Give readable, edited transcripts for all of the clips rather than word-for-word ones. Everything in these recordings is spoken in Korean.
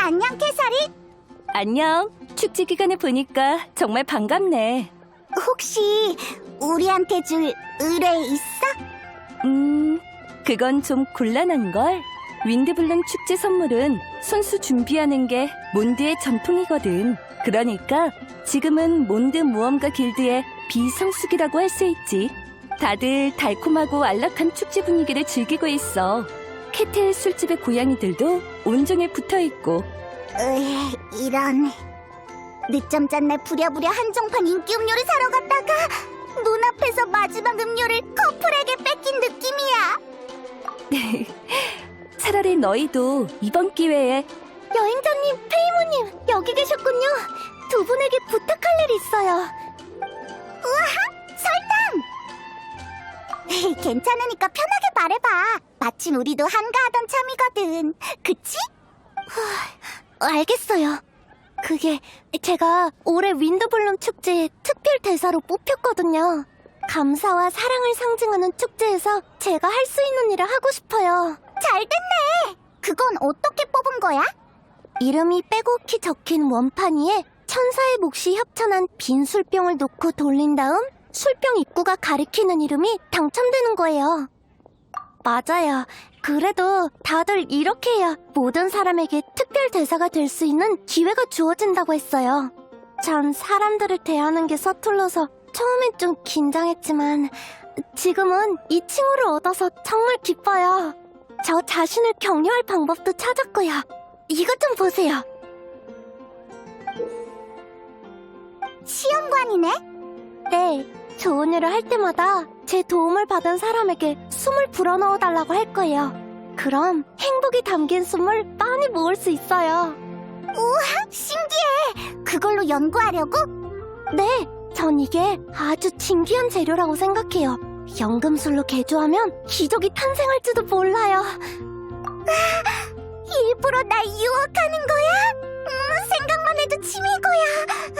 안녕, 캐서린. 안녕. 축제 기간에 보니까 정말 반갑네. 혹시 우리한테 줄 의뢰 있어? 그건 좀 곤란한걸. 윈드블룸 축제 선물은 손수 준비하는 게 몬드의 전통이거든. 그러니까 지금은 몬드 모험가 길드의 비성수기라고 할 수 있지. 다들 달콤하고 안락한 축제 분위기를 즐기고 있어. 캐틀 술집의 고양이들도 온종일 붙어있고. 이런. 늦잠 잤 날 부랴부랴 한정판 인기 음료를 사러 갔다가 눈앞에서 마지막 음료를 커플에게 뺏긴 느낌이야. 차라리 너희도 이번 기회에. 여행자님, 페이모님, 여기 계셨군요. 두 분에게 부탁할 일이 있어요. 우와, 설탕! 괜찮으니까 편하게 말해봐. 마침 우리도 한가하던 참이거든. 그치? 알겠어요. 그게 제가 올해 윈드블룸 축제의 특별 대사로 뽑혔거든요. 감사와 사랑을 상징하는 축제에서 제가 할 수 있는 일을 하고 싶어요. 잘 됐네. 그건 어떻게 뽑은 거야? 이름이 빼곡히 적힌 원판 위에 천사의 몫이 협찬한 빈 술병을 놓고 돌린 다음 술병 입구가 가리키는 이름이 당첨되는 거예요. 맞아요. 그래도 다들 이렇게 해야 모든 사람에게 특별 대사가 될 수 있는 기회가 주어진다고 했어요. 전 사람들을 대하는 게 서툴러서 처음엔 좀 긴장했지만 지금은 이 칭호를 얻어서 정말 기뻐요. 저 자신을 격려할 방법도 찾았고요. 이것 좀 보세요. 시험관이네? 네, 좋은 일을 할 때마다 제 도움을 받은 사람에게 숨을 불어넣어달라고 할 거예요. 그럼 행복이 담긴 숨을 많이 모을 수 있어요. 우와, 신기해. 그걸로 연구하려고? 네, 전 이게 아주 진귀한 재료라고 생각해요. 연금술로 개조하면 기적이 탄생할지도 몰라요. 일부러 날 유혹하는 거야? 생각만 해도 침이 고여.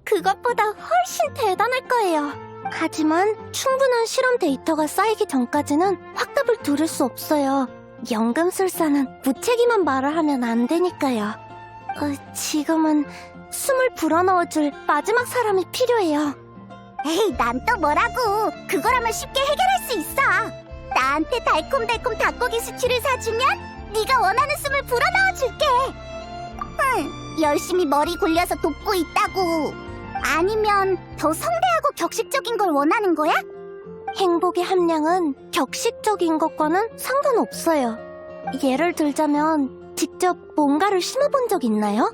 그것보다 훨씬 대단할 거예요. 하지만 충분한 실험 데이터가 쌓이기 전까지는 확답을 들을 수 없어요. 연금술사는 무책임한 말을 하면 안 되니까요. 지금은 숨을 불어넣어줄 마지막 사람이 필요해요. 에이, 난 또 뭐라고. 그거라면 쉽게 해결할 수 있어. 나한테 달콤달콤 닭고기 스튜를 사주면 네가 원하는 숨을 불어넣어줄게. 열심히 머리 굴려서 돕고 있다고. 아니면 더 성대하고 격식적인 걸 원하는 거야? 행복의 함량은 격식적인 것과는 상관없어요. 예를 들자면 직접 뭔가를 심어본 적 있나요?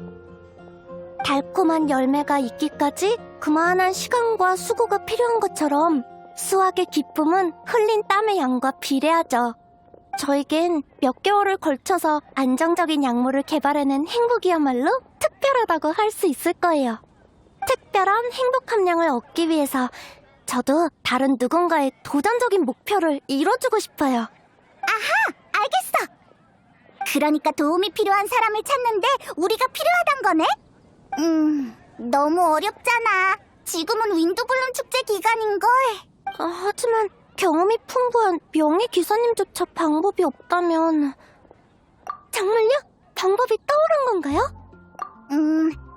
달콤한 열매가 있기까지 그만한 시간과 수고가 필요한 것처럼 수확의 기쁨은 흘린 땀의 양과 비례하죠. 저에겐 몇 개월을 걸쳐서 안정적인 약물을 개발해낸 행복이야말로 특별하다고 할 수 있을 거예요. 특별한 행복 함량을 얻기 위해서 저도 다른 누군가의 도전적인 목표를 이뤄주고 싶어요. 아하! 알겠어! 그러니까 도움이 필요한 사람을 찾는데 우리가 필요하단 거네? 너무 어렵잖아. 지금은 윈드블룸 축제 기간인걸. 하지만 경험이 풍부한 명예 기사님조차 방법이 없다면... 정말요? 방법이 떠오른 건가요?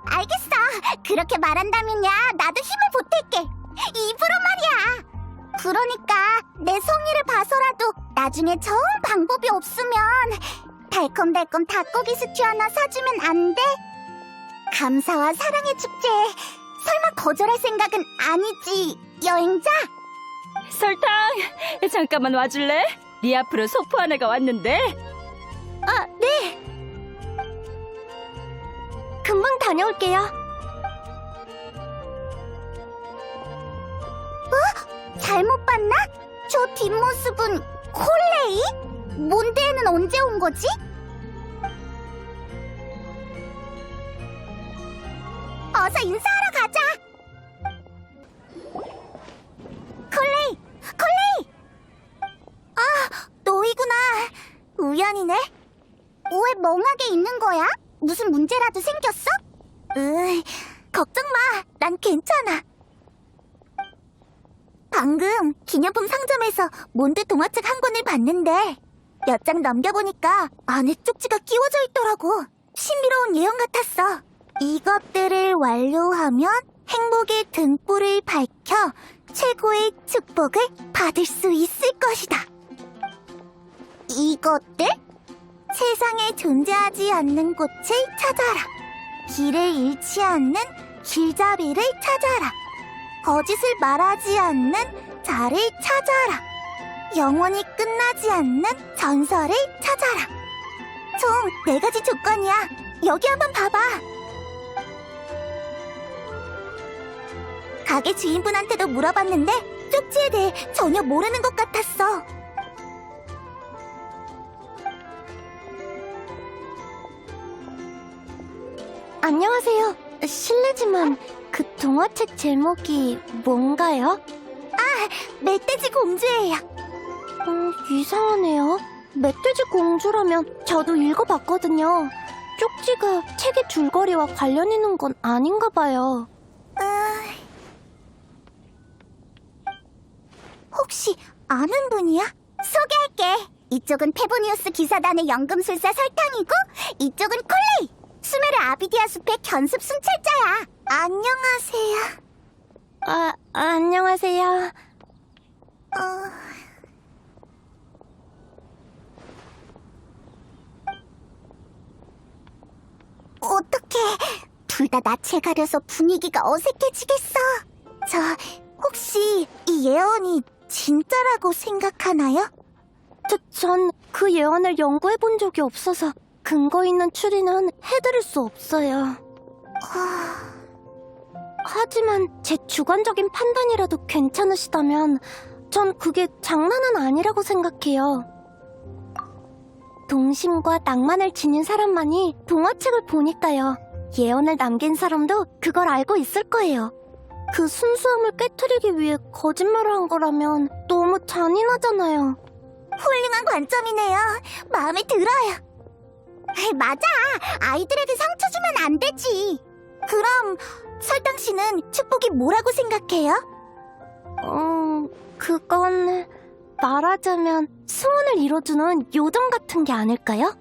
알겠어. 그렇게 말한다면야 나도 힘을 보탤게. 입으로 말이야. 그러니까 내 성의를 봐서라도 나중에 정 방법이 없으면 달콤달콤 닭고기 스튜 하나 사주면 안 돼? 감사와 사랑의 축제. 설마 거절할 생각은 아니지, 여행자? 설탕, 잠깐만 와줄래? 네 앞으로 소포 하나가 왔는데. 아, 네. 금방 다녀올게요. 잘못 봤나? 저 뒷모습은 콜레이? 몬드에는 언제 온 거지? 어서 인사하러 가자. 콜레이! 콜레이! 아, 너희구나. 우연이네. 왜 멍하게 있는 거야? 무슨 문제라도 생겼어? 걱정 마. 난 괜찮아. 방금 기념품 상점에서 몬드 동화책 한 권을 봤는데 몇 장 넘겨보니까 안에 쪽지가 끼워져 있더라고. 신비로운 예언 같았어. 이것들을 완료하면 행복의 등불을 밝혀 최고의 축복을 받을 수 있을 것이다. 이것들? 세상에 존재하지 않는 꽃을 찾아라. 길을 잃지 않는 길잡이를 찾아라. 거짓을 말하지 않는 자를 찾아라. 영원히 끝나지 않는 전설을 찾아라. 총 4가지 조건이야. 여기 한번 봐봐. 가게 주인분한테도 물어봤는데 쪽지에 대해 전혀 모르는 것 같았어. 안녕하세요. 실례지만 그 동화책 제목이 뭔가요? 아, 멧돼지 공주예요. 이상하네요. 멧돼지 공주라면 저도 읽어봤거든요. 쪽지가 책의 줄거리와 관련 있는 건 아닌가 봐요. 혹시 아는 분이야? 소개할게. 이쪽은 페보니우스 기사단의 연금술사 설탕이고 이쪽은 콜레이, 수메르 아비디아 숲의 견습 순찰자야. 안녕하세요. 안녕하세요. 어떡해. 둘 다 낯을 가려서 분위기가 어색해지겠어. 저, 혹시 이 예언이 진짜라고 생각하나요? 전 그 예언을 연구해본 적이 없어서 근거 있는 추리는 해드릴 수 없어요. 하지만 제 주관적인 판단이라도 괜찮으시다면 전 그게 장난은 아니라고 생각해요. 동심과 낭만을 지닌 사람만이 동화책을 보니까요. 예언을 남긴 사람도 그걸 알고 있을 거예요. 그 순수함을 깨트리기 위해 거짓말을 한 거라면 너무 잔인하잖아요. 훌륭한 관점이네요. 마음에 들어요. 맞아. 아이들에게 상처 주면 안 되지. 그럼 설탕 씨는 축복이 뭐라고 생각해요? 그건 말하자면 소원을 이뤄주는 요정 같은 게 아닐까요?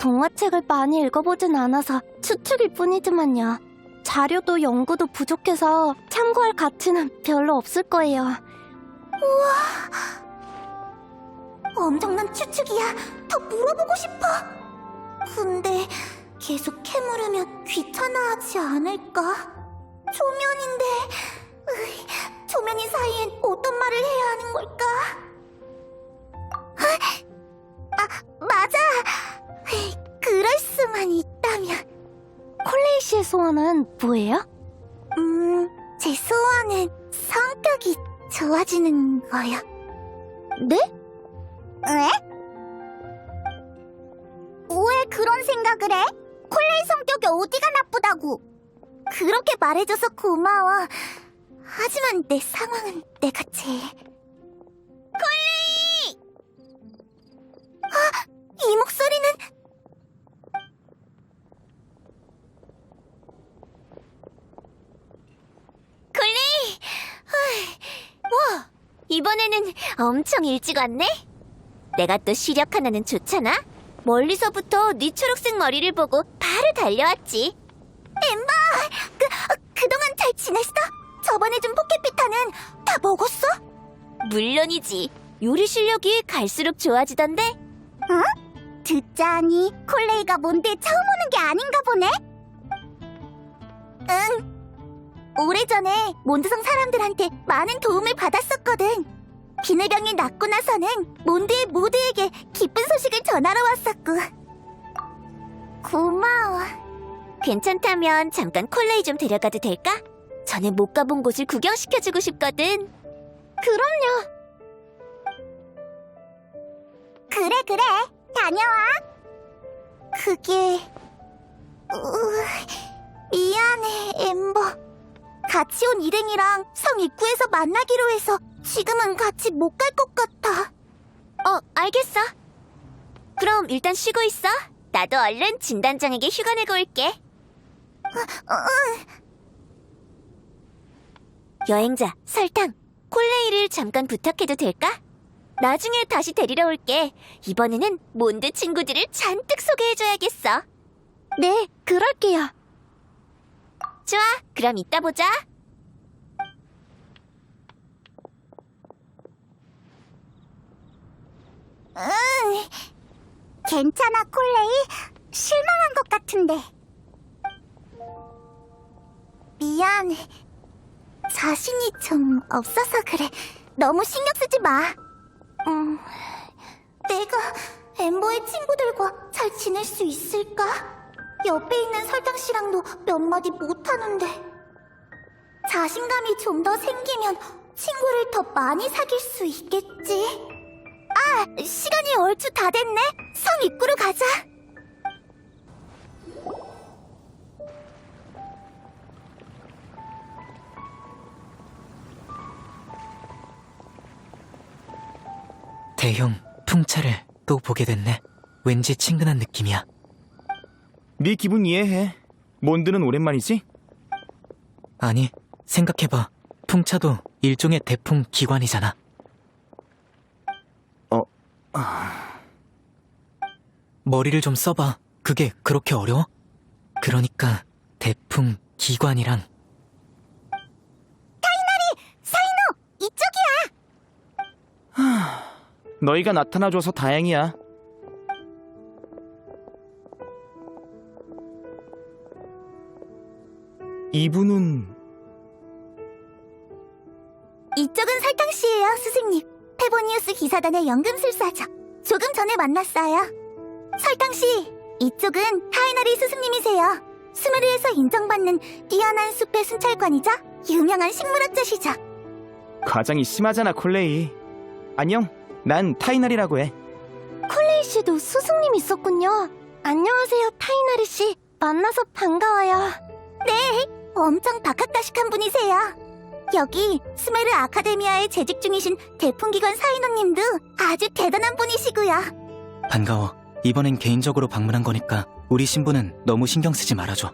동화책을 많이 읽어보진 않아서 추측일 뿐이지만요. 자료도 연구도 부족해서 참고할 가치는 별로 없을 거예요. 우와, 엄청난 추측이야. 더 물어보고 싶어. 근데 계속 캐물으면 귀찮아하지 않을까? 초면인데, 초면인 사이엔 어떤 말을 해야 하는 걸까? 맞아. 그럴 수만 있다면. 콜레이 씨의 소원은 뭐예요? 제 소원은 성격이 좋아지는 거요. 네? 왜? 왜 그런 생각을 해? 콜레이 성격이 어디가 나쁘다고? 그렇게 말해줘서 고마워. 하지만 내 상황은 내가 제일... 콜레이! 이 목소리는... 콜레이! 와, 이번에는 엄청 일찍 왔네? 내가 또 시력 하나는 좋잖아? 멀리서부터 네 초록색 머리를 보고 바로 달려왔지. 엠버! 그동안 잘 지냈어? 저번에 준 포켓피타는 다 먹었어? 물론이지. 요리 실력이 갈수록 좋아지던데? 응? 듣자니 콜레이가 몬드에 처음 오는 게 아닌가 보네? 응. 오래전에 몬드성 사람들한테 많은 도움을 받았었거든. 비늘병이 낫고 나서는 몬드의 모두에게 기쁜 소식을 전하러 왔었고. 고마워. 괜찮다면 잠깐 콜레이 좀 데려가도 될까? 전에 못 가본 곳을 구경시켜주고 싶거든. 그럼요. 그래. 다녀와. 그게... 미안해, 엠버. 같이 온 일행이랑 성 입구에서 만나기로 해서 지금은 같이 못 갈 것 같아. 알겠어. 그럼 일단 쉬고 있어. 나도 얼른 진단장에게 휴가 내고 올게. 여행자, 설탕, 콜레이를 잠깐 부탁해도 될까? 나중에 다시 데리러 올게. 이번에는 몬드 친구들을 잔뜩 소개해줘야겠어. 네, 그럴게요. 좋아, 그럼 이따 보자. 괜찮아, 콜레이. 실망한 것 같은데. 미안. 자신이 좀 없어서 그래. 너무 신경 쓰지 마. 내가 엠버의 친구들과 잘 지낼 수 있을까? 옆에 있는 설탕 씨랑도 몇 마디 못하는데. 자신감이 좀 더 생기면 친구를 더 많이 사귈 수 있겠지. 아, 시간이 얼추 다 됐네. 성 입구로 가자. 대형 풍차를 또 보게 됐네. 왠지 친근한 느낌이야. 네 기분 이해해. 몬드는 오랜만이지? 아니, 생각해봐. 풍차도 일종의 대풍 기관이잖아. 머리를 좀 써봐. 그게 그렇게 어려워? 그러니까 대풍 기관이란 사이노, 이쪽이야. 너희가 나타나줘서 다행이야. 이분은... 이쪽은 설탕 씨예요, 스승님. 페보니우스 기사단의 연금술사죠. 조금 전에 만났어요. 설탕 씨, 이쪽은 타이나리 스승님이세요. 스메르에서 인정받는 뛰어난 숲의 순찰관이자 유명한 식물학자시죠. 과장이 심하잖아, 콜레이. 안녕, 난 타이날이라고 해. 콜레이 씨도 스승님 있었군요. 안녕하세요, 타이나리 씨. 만나서 반가워요. 네, 엄청 박학다식한 분이세요. 여기 스메르 아카데미아에 재직 중이신 대풍기관 사이노님도 아주 대단한 분이시고요. 반가워. 이번엔 개인적으로 방문한 거니까 우리 신부는 너무 신경 쓰지 말아줘.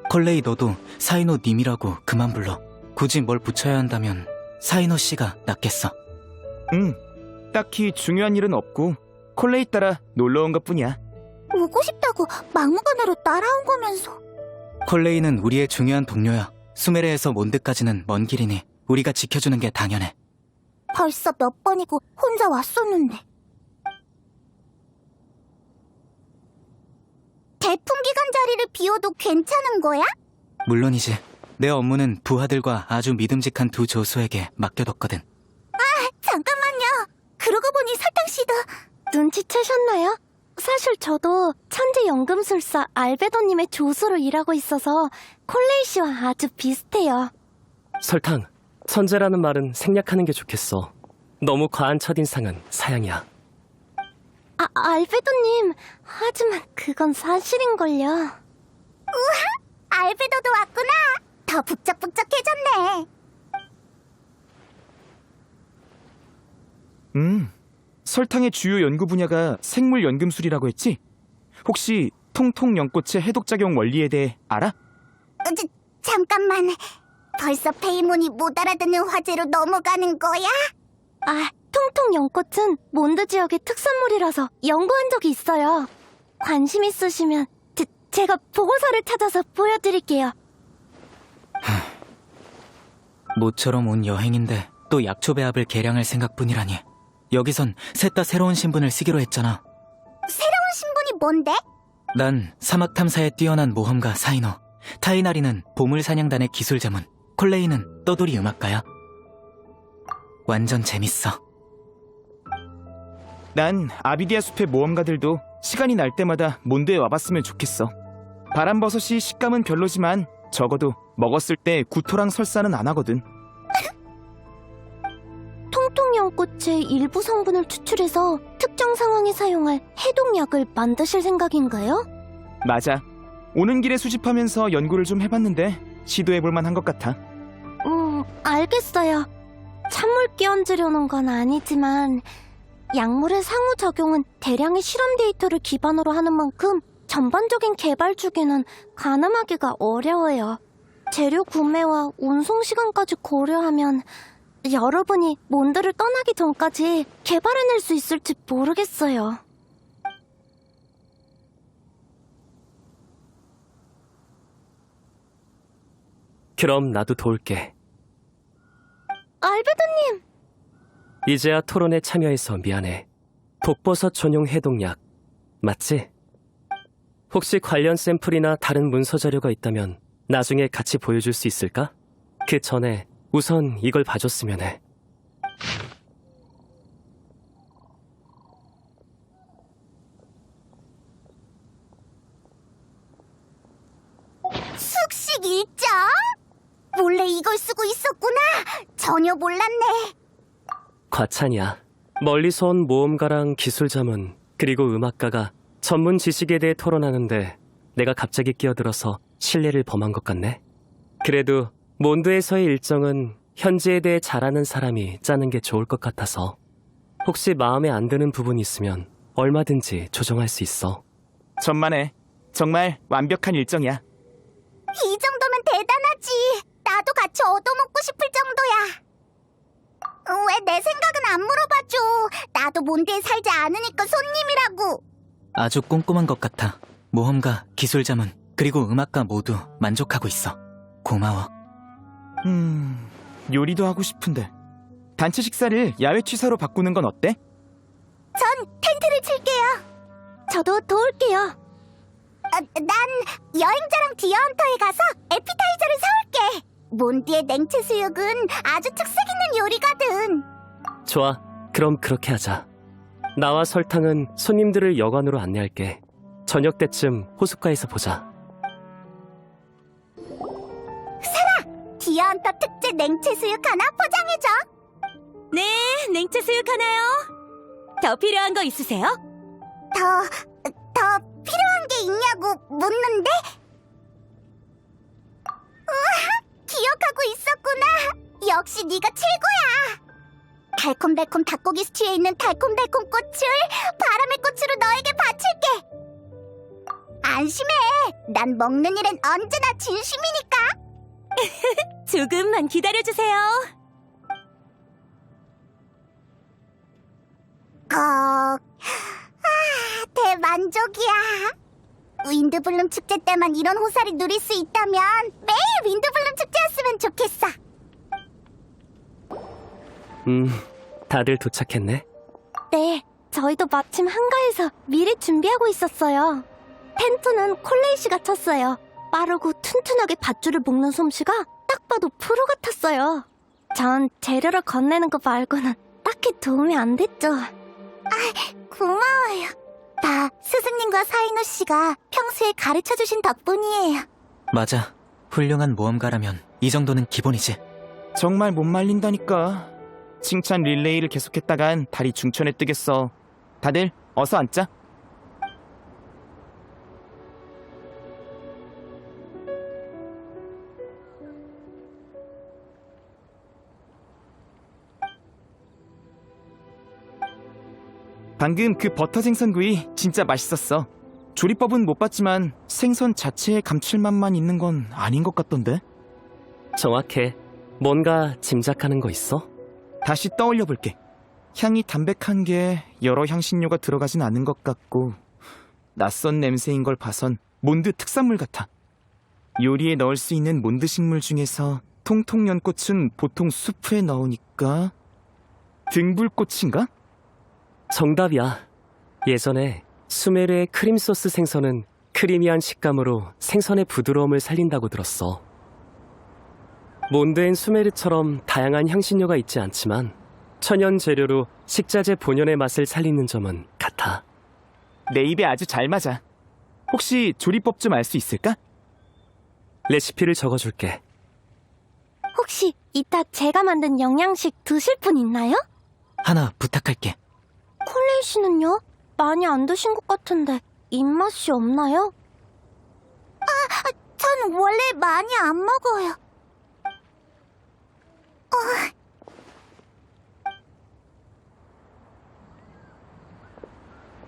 컬레이 너도 사이노 님이라고 그만 불러. 굳이 뭘 붙여야 한다면 사이노 씨가 낫겠어. 딱히 중요한 일은 없고 콜레이 따라 놀러 온 것뿐이야. 오고 싶다고 막무가내로 따라온 거면서. 컬레이는 우리의 중요한 동료야. 수메르에서 몬드까지는 먼 길이니 우리가 지켜주는 게 당연해. 벌써 몇 번이고 혼자 왔었는데. 대풍기관 자리를 비워도 괜찮은 거야? 물론이지. 내 업무는 부하들과 아주 믿음직한 두 조수에게 맡겨뒀거든. 잠깐만요. 그러고 보니 설탕씨도 눈치채셨나요? 사실 저도 천재 연금술사 알베도님의 조수로 일하고 있어서 콜레이 씨와 아주 비슷해요. 설탕, 천재라는 말은 생략하는 게 좋겠어. 너무 과한 첫인상은 사양이야. 알베도님, 하지만 그건 사실인걸요. 우와, 알베도도 왔구나. 더 북적북적해졌네. 설탕의 주요 연구 분야가 생물 연금술이라고 했지? 혹시 통통 연꽃의 해독작용 원리에 대해 알아? 잠깐만. 벌써 페이몬이 못 알아듣는 화제로 넘어가는 거야? 통통 연꽃은 몬드 지역의 특산물이라서 연구한 적이 있어요. 관심 있으시면 제가 보고서를 찾아서 보여드릴게요. 모처럼 온 여행인데 또 약초 배합을 개량할 생각뿐이라니. 여기선 셋 다 새로운 신분을 쓰기로 했잖아. 새로운 신분이 뭔데? 난 사막 탐사에 뛰어난 모험가 사이노, 타이나리는 보물 사냥단의 기술 자문, 콜레이는 떠돌이 음악가야. 완전 재밌어. 난 아비디아 숲의 모험가들도 시간이 날 때마다 몬드에 와봤으면 좋겠어. 바람버섯이 식감은 별로지만 적어도 먹었을 때 구토랑 설사는 안 하거든. 통통연꽃의 일부 성분을 추출해서 특정 상황에 사용할 해독약을 만드실 생각인가요? 맞아. 오는 길에 수집하면서 연구를 좀 해봤는데 시도해볼 만한 것 같아. 알겠어요. 찬물 끼얹으려는 건 아니지만 약물의 상호작용은 대량의 실험 데이터를 기반으로 하는 만큼 전반적인 개발 주기는 가늠하기가 어려워요. 재료 구매와 운송 시간까지 고려하면 여러분이 몬드를 떠나기 전까지 개발해낼 수 있을지 모르겠어요. 「 몬드를 떠나기 전까지 개발해낼 수 있을지 모르겠어요. 「 몬드를 떠나기 전까지 개발해낼 수 있을지 모르겠어요. 」 » 「 몬드를 떠나기 전까지 개발해낼 수 있을지 모르겠어요. 」 » 「 몬드를 떠나기 전까지 개발해낼 수 있을지 모르겠어요. 그럼 나도 도울게. 알베도님! 이제야 토론에 참여해서 미안해. 독버섯 전용 해독약, 맞지? 혹시 관련 샘플이나 다른 문서 자료가 있다면 나중에 같이 보여줄 수 있을까? 그 전에 우선 이걸 봐줬으면 해. 숙식 일정? 몰래 이걸 쓰고 있었구나. 전혀 몰랐네. 과찬이야. 멀리서 온 모험가랑 기술자문, 그리고 음악가가 전문 지식에 대해 토론하는데 내가 갑자기 끼어들어서 신뢰를 범한 것 같네. 그래도 몬드에서의 일정은 현지에 대해 잘 아는 사람이 짜는 게 좋을 것 같아서 혹시 마음에 안 드는 부분이 있으면 얼마든지 조정할 수 있어. 천만에. 정말 완벽한 일정이야. 이 정도면 대단하지. 나도 같이 얻어먹고 싶을 정도야. 왜 내 생각은 안 물어봐줘. 나도 몬드에 살지 않으니까 손님이라고. 아주 꼼꼼한 것 같아. 모험가, 기술자문, 그리고 음악가 모두 만족하고 있어. 고마워. 요리도 하고 싶은데. 단체 식사를 야외 취사로 바꾸는 건 어때? 전 텐트를 칠게요. 저도 도울게요. 난 여행자랑 디어헌터에 가서 에피타이저를 사올게. 몬드의 냉채 수육은 아주 특색 있는 요리거든. 좋아. 그럼 그렇게 하자. 나와 설탕은 손님들을 여관으로 안내할게. 저녁 때쯤 호숫가에서 보자. 디어헌터 특제 냉채 수육 하나 포장해줘. 네, 냉채 수육 하나요. 더 필요한 거 있으세요? 더 필요한 게 있냐고 묻는데? 우와, 기억하고 있었구나. 역시 네가 최고야. 달콤달콤 닭고기 스튜에 있는 달콤달콤 꽃을 바람의 꽃으로 너에게 바칠게. 안심해. 난 먹는 일엔 언제나 진심이니까. 조금만 기다려주세요. 대만족이야. 윈드블룸 축제 때만 이런 호사를 누릴 수 있다면 매일 윈드블룸 축제였으면 좋겠어. 다들 도착했네. 네, 저희도 마침 한가해서 미리 준비하고 있었어요. 텐트는 콜레이 씨가 쳤어요. 빠르고 튼튼하게 밧줄을 묶는 솜씨가 딱 봐도 프로 같았어요. 전 재료를 건네는 거 말고는 딱히 도움이 안 됐죠. 고마워요. 다 스승님과 사이노 씨가 평소에 가르쳐주신 덕분이에요. 맞아. 훌륭한 모험가라면 이 정도는 기본이지. 정말 못 말린다니까. 칭찬 릴레이를 계속했다간 다리 중천에 뜨겠어. 다들 어서 앉자. 방금 그 버터 생선구이 진짜 맛있었어. 조리법은 못 봤지만 생선 자체의 감칠맛만 있는 건 아닌 것 같던데? 정확해. 뭔가 짐작하는 거 있어? 다시 떠올려 볼게. 향이 담백한 게 여러 향신료가 들어가진 않은 것 같고 낯선 냄새인 걸 봐선 몬드 특산물 같아. 요리에 넣을 수 있는 몬드 식물 중에서 통통연꽃은 보통 수프에 넣으니까 등불꽃인가? 정답이야. 예전에 수메르의 크림소스 생선은 크리미한 식감으로 생선의 부드러움을 살린다고 들었어. 몬드엔 수메르처럼 다양한 향신료가 있지 않지만 천연 재료로 식자재 본연의 맛을 살리는 점은 같아. 내 입에 아주 잘 맞아. 혹시 조리법 좀 알 수 있을까? 레시피를 적어줄게. 혹시 이따 제가 만든 영양식 드실 분 있나요? 하나 부탁할게. 콜레이 씨는요? 많이 안 드신 것 같은데 입맛이 없나요? 전 원래 많이 안 먹어요.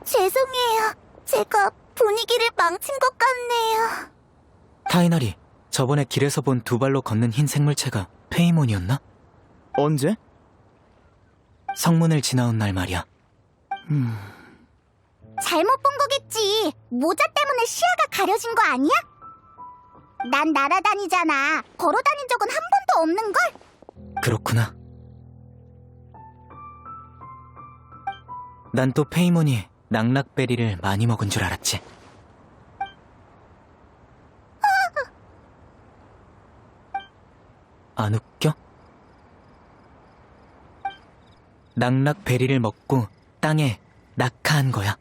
죄송해요. 제가 분위기를 망친 것 같네요. 타이나리, 저번에 길에서 본 두 발로 걷는 흰 생물체가 페이몬이었나? 언제? 성문을 지나온 날 말이야. 잘못 본 거겠지. 모자 때문에 시야가 가려진 거 아니야? 난 날아다니잖아. 걸어다닌 적은 한 번도 없는걸? 그렇구나. 난 또 페이몬이 낙낙베리를 많이 먹은 줄 알았지. 안 웃겨? 낙낙베리를 먹고 땅에 낙하한 거야.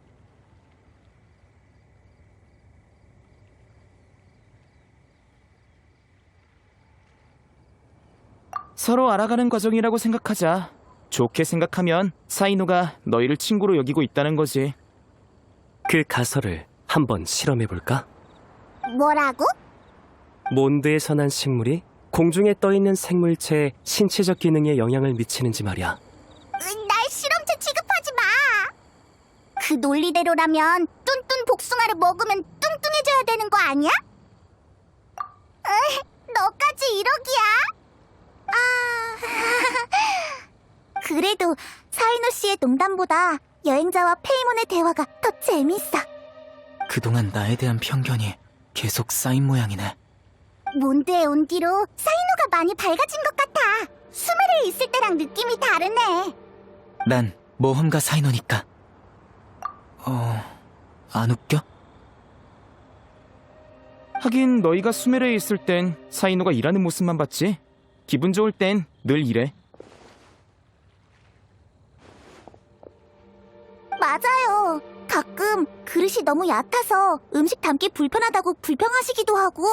서로 알아가는 과정이라고 생각하자. 좋게 생각하면 사이노가 너희를 친구로 여기고 있다는 거지. 그 가설을 한번 실험해볼까? 뭐라고? 몬드에 선한 식물이 공중에 떠있는 생물체의 신체적 기능에 영향을 미치는지 말이야. 날 실험체 취급하지 마. 그 논리대로라면 뚠뚠 복숭아를 먹으면 뚱뚱해져야 되는 거 아니야? 너까지 1억이야? 그래도 사이노 씨의 농담보다 여행자와 페이몬의 대화가 더 재밌어. 그동안 나에 대한 편견이 계속 쌓인 모양이네. 몬드에 온 뒤로 사이노가 많이 밝아진 것 같아. 수메르에 있을 때랑 느낌이 다르네. 난 모험가 사이노니까. 안 웃겨? 하긴 너희가 수메르에 있을 땐 사이노가 일하는 모습만 봤지. 기분 좋을 땐 늘 이래. 맞아요. 가끔 그릇이 너무 얕아서 음식 담기 불편하다고 불평하시기도 하고,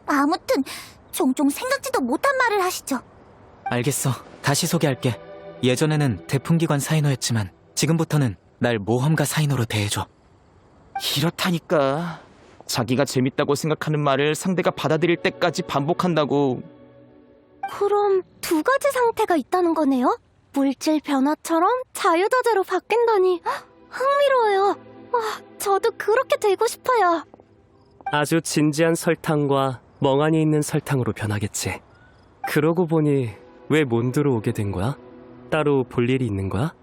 아무튼 종종 생각지도 못한 말을 하시죠. 알겠어. 다시 소개할게. 예전에는 태풍기관 사이노였지만 지금부터는 날 모험가 사이노로 대해줘. 이렇다니까. 자기가 재밌다고 생각하는 말을 상대가 받아들일 때까지 반복한다고. 그럼 두 가지 상태가 있다는 거네요? 물질 변화처럼 자유자재로 바뀐다니 흥미로워요. 저도 그렇게 되고 싶어요. 아주 진지한 설탕과 멍하니 있는 설탕으로 변하겠지. 그러고 보니 왜 몬드로 오게 된 거야? 따로 볼 일이 있는 거야?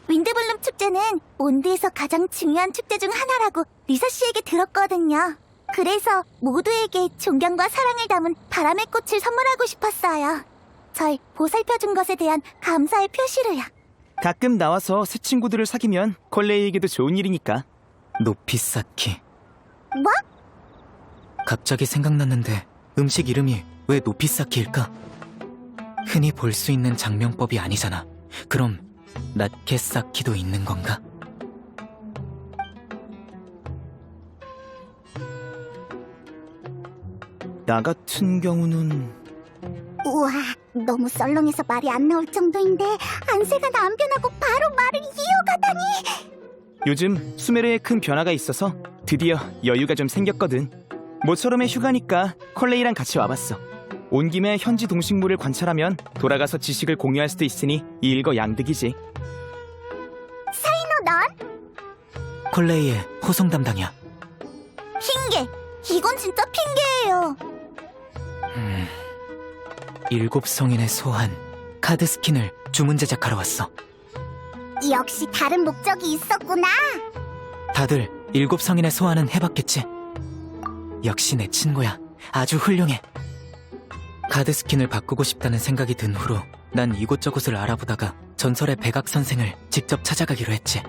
윈드블룸 축제는 몬드에서 가장 중요한 축제 중 하나라고 리사 씨에게 들었거든요. 그래서 모두에게 존경과 사랑을 담은 바람의 꽃을 선물하고 싶었어요. 절 보살펴준 것에 대한 감사의 표시로요. 가끔 나와서 새 친구들을 사귀면 콜레이에게도 좋은 일이니까. 노피사키. 뭐? 갑자기 생각났는데 음식 이름이 왜 노피사키일까? 흔히 볼 수 있는 장명법이 아니잖아. 그럼 낫케사키도 있는 건가? 나 같은 경우는 우와, 너무 썰렁해서 말이 안 나올 정도인데 안세가 남변하고 바로 말을 이어가다니. 요즘 수메르에 큰 변화가 있어서 드디어 여유가 좀 생겼거든. 모처럼의 휴가니까 콜레이랑 같이 와봤어. 온 김에 현지 동식물을 관찰하면 돌아가서 지식을 공유할 수도 있으니 일거양득이지. 사이노 넌? 콜레이의 호송 담당이야. 핑계. 이건 진짜 핑계예요. 7성인의 소환 카드 스킨을 주문 제작하러 왔어. 역시 다른 목적이 있었구나. 다들 7성인의 소환은 해봤겠지? 역시 내 친구야. 아주 훌륭해. 카드 스킨을 바꾸고 싶다는 생각이 든 후로 난 이곳저곳을 알아보다가 전설의 백악 선생을 직접 찾아가기로 했지.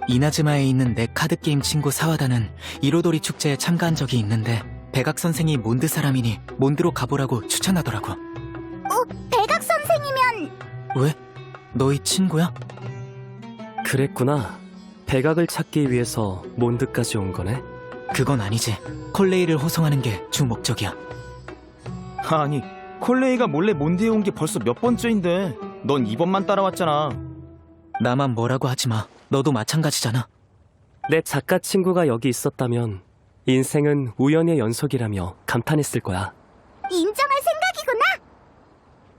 이나즈마에 있는 내 카드게임 친구 사와다는 이로도리 축제에 참가한 적이 있는데 백악 선생이 몬드 사람이니 몬드로 가보라고 추천하더라고. 백악 선생이면 왜? 너희 친구야? 그랬구나. 백악을 찾기 위해서 몬드까지 온 거네. 그건 아니지. 콜레이를 호송하는 게 주 목적이야. 아니, 콜레이가 몰래 몬드에 온 게 벌써 몇 번째인데 넌 이번만 따라왔잖아. 나만 뭐라고 하지 마. 너도 마찬가지잖아. 내 작가 친구가 여기 있었다면 인생은 우연의 연속이라며 감탄했을 거야. 인정할 생각이구나.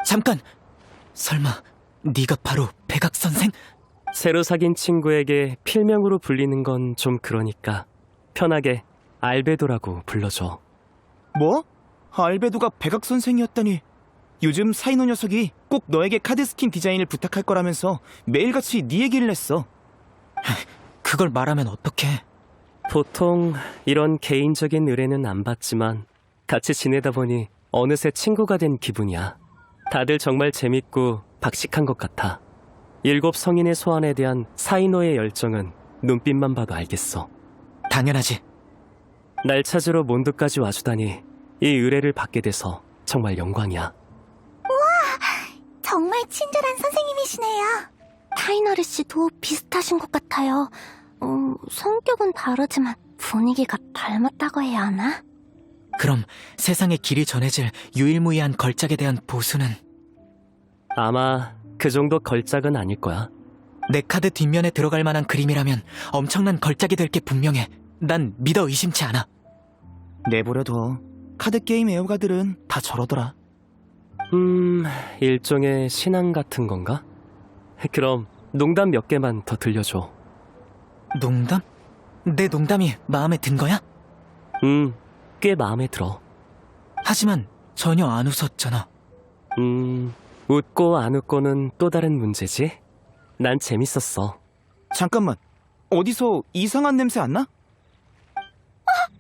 잠깐! 설마 네가 바로 백악 선생? 새로 사귄 친구에게 필명으로 불리는 건 좀 그러니까 편하게 알베도라고 불러줘. 뭐? 알베도가 백악 선생이었다니. 요즘 사이노 녀석이 꼭 너에게 카드 스킨 디자인을 부탁할 거라면서 매일같이 네 얘기를 했어. 그걸 말하면 어떡해. 보통 이런 개인적인 의뢰는 안 받지만 같이 지내다 보니 어느새 친구가 된 기분이야. 다들 정말 재밌고 박식한 것 같아. 7 성인의 소환에 대한 사이노의 열정은 눈빛만 봐도 알겠어. 당연하지. 날 찾으러 몬드까지 와주다니 이 의뢰를 받게 돼서 정말 영광이야. 정말 친절한 선생님이시네요. 타이너리 씨도 비슷하신 것 같아요. 성격은 다르지만 분위기가 닮았다고 해야 하나? 그럼 세상에 길이 전해질 유일무이한 걸작에 대한 보수는 아마 그 정도 걸작은 아닐 거야. 내 카드 뒷면에 들어갈 만한 그림이라면 엄청난 걸작이 될 게 분명해. 난 믿어 의심치 않아. 내버려둬. 카드게임 애호가들은 다 저러더라. 일종의 신앙 같은 건가? 그럼 농담 몇 개만 더 들려줘. 농담? 내 농담이 마음에 든 거야? 꽤 마음에 들어. 하지만 전혀 안 웃었잖아. 웃고 안 웃고는 또 다른 문제지. 난 재밌었어. 잠깐만. 어디서 이상한 냄새 안 나?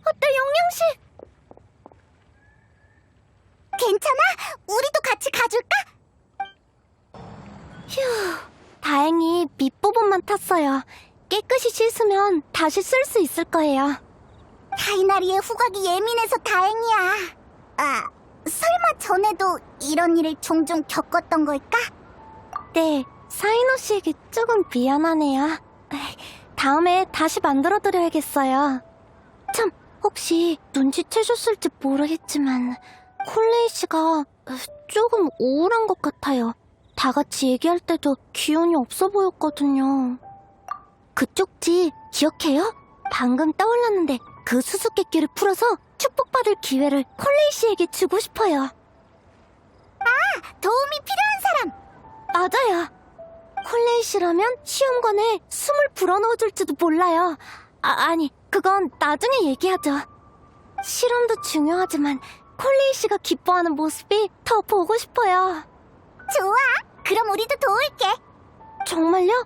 어때, 영영씨? 괜찮아? 우리도 같이 가줄까? 휴, 다행히 밑부분만 탔어요. 깨끗이 씻으면 다시 쓸 수 있을 거예요. 타이나리의 후각이 예민해서 다행이야. 아, 설마 전에도 이런 일을 종종 겪었던 걸까? 네, 사이노 씨에게 조금 미안하네요. 다음에 다시 만들어드려야겠어요. 참, 혹시 눈치채셨을지 모르겠지만 콜레이 씨가 조금 우울한 것 같아요. 다 같이 얘기할 때도 기운이 없어 보였거든요. 그 쪽지 기억해요? 방금 떠올랐는데 그 수수께끼를 풀어서 축복받을 기회를 콜레이 씨에게 주고 싶어요. 도움이 필요한 사람! 맞아요. 콜레이 씨라면 시험관에 숨을 불어넣어줄지도 몰라요. 아니, 그건 나중에 얘기하죠. 실험도 중요하지만 콜레이 씨가 기뻐하는 모습이 더 보고 싶어요. 좋아. 그럼 우리도 도울게. 정말요?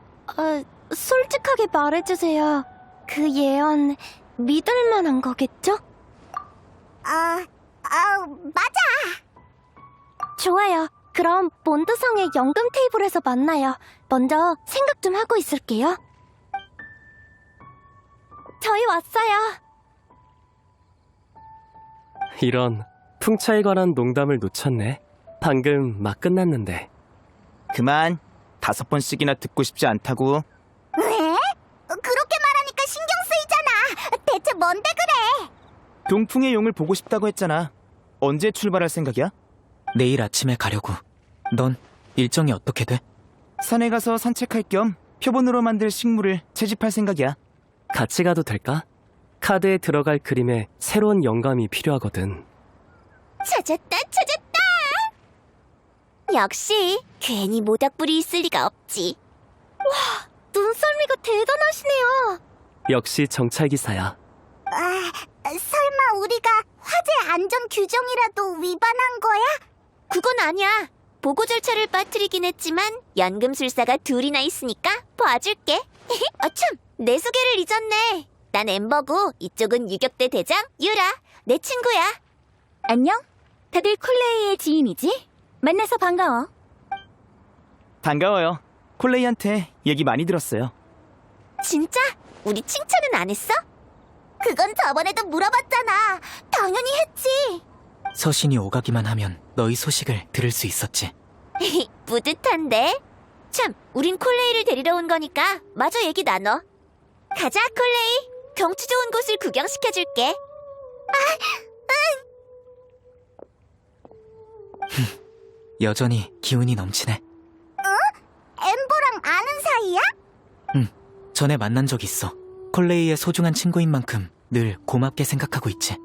솔직하게 말해주세요. 그 예언 믿을 만한 거겠죠? 맞아. 좋아요. 그럼 몬드성의 연금 테이블에서 만나요. 먼저 생각 좀 하고 있을게요. 저희 왔어요. 이런 풍차에 관한 농담을 놓쳤네. 방금 막 끝났는데. 그만. 5번씩이나 듣고 싶지 않다고. 왜? 그렇게 말하니까 신경 쓰이잖아. 대체 뭔데 그래? 동풍의 용을 보고 싶다고 했잖아. 언제 출발할 생각이야? 내일 아침에 가려고. 넌 일정이 어떻게 돼? 산에 가서 산책할 겸 표본으로 만들 식물을 채집할 생각이야. 같이 가도 될까? 카드에 들어갈 그림에 새로운 영감이 필요하거든. 찾았다. 역시 괜히 모닥불이 있을 리가 없지. 와, 눈썰미가 대단하시네요. 역시 정찰기사야. 설마 우리가 화재 안전 규정이라도 위반한 거야? 그건 아니야. 보고 절차를 빠뜨리긴 했지만 연금술사가 둘이나 있으니까 봐줄게. 참, 내 소개를 잊었네. 난 엠버고 이쪽은 유격대 대장 유라. 내 친구야. 안녕. 다들 콜레이의 지인이지? 만나서 반가워. 반가워요. 콜레이한테 얘기 많이 들었어요. 진짜? 우리 칭찬은 안 했어? 그건 저번에도 물어봤잖아. 당연히 했지. 서신이 오가기만 하면 너희 소식을 들을 수 있었지. 뿌듯한데? 참, 우린 콜레이를 데리러 온 거니까 마저 얘기 나눠. 가자, 콜레이. 경치 좋은 곳을 구경시켜줄게. 여전히 기운이 넘치네. 엠버랑 아는 사이야? 전에 만난 적 있어. 콜레이의 소중한 친구인 만큼 늘 고맙게 생각하고 있지.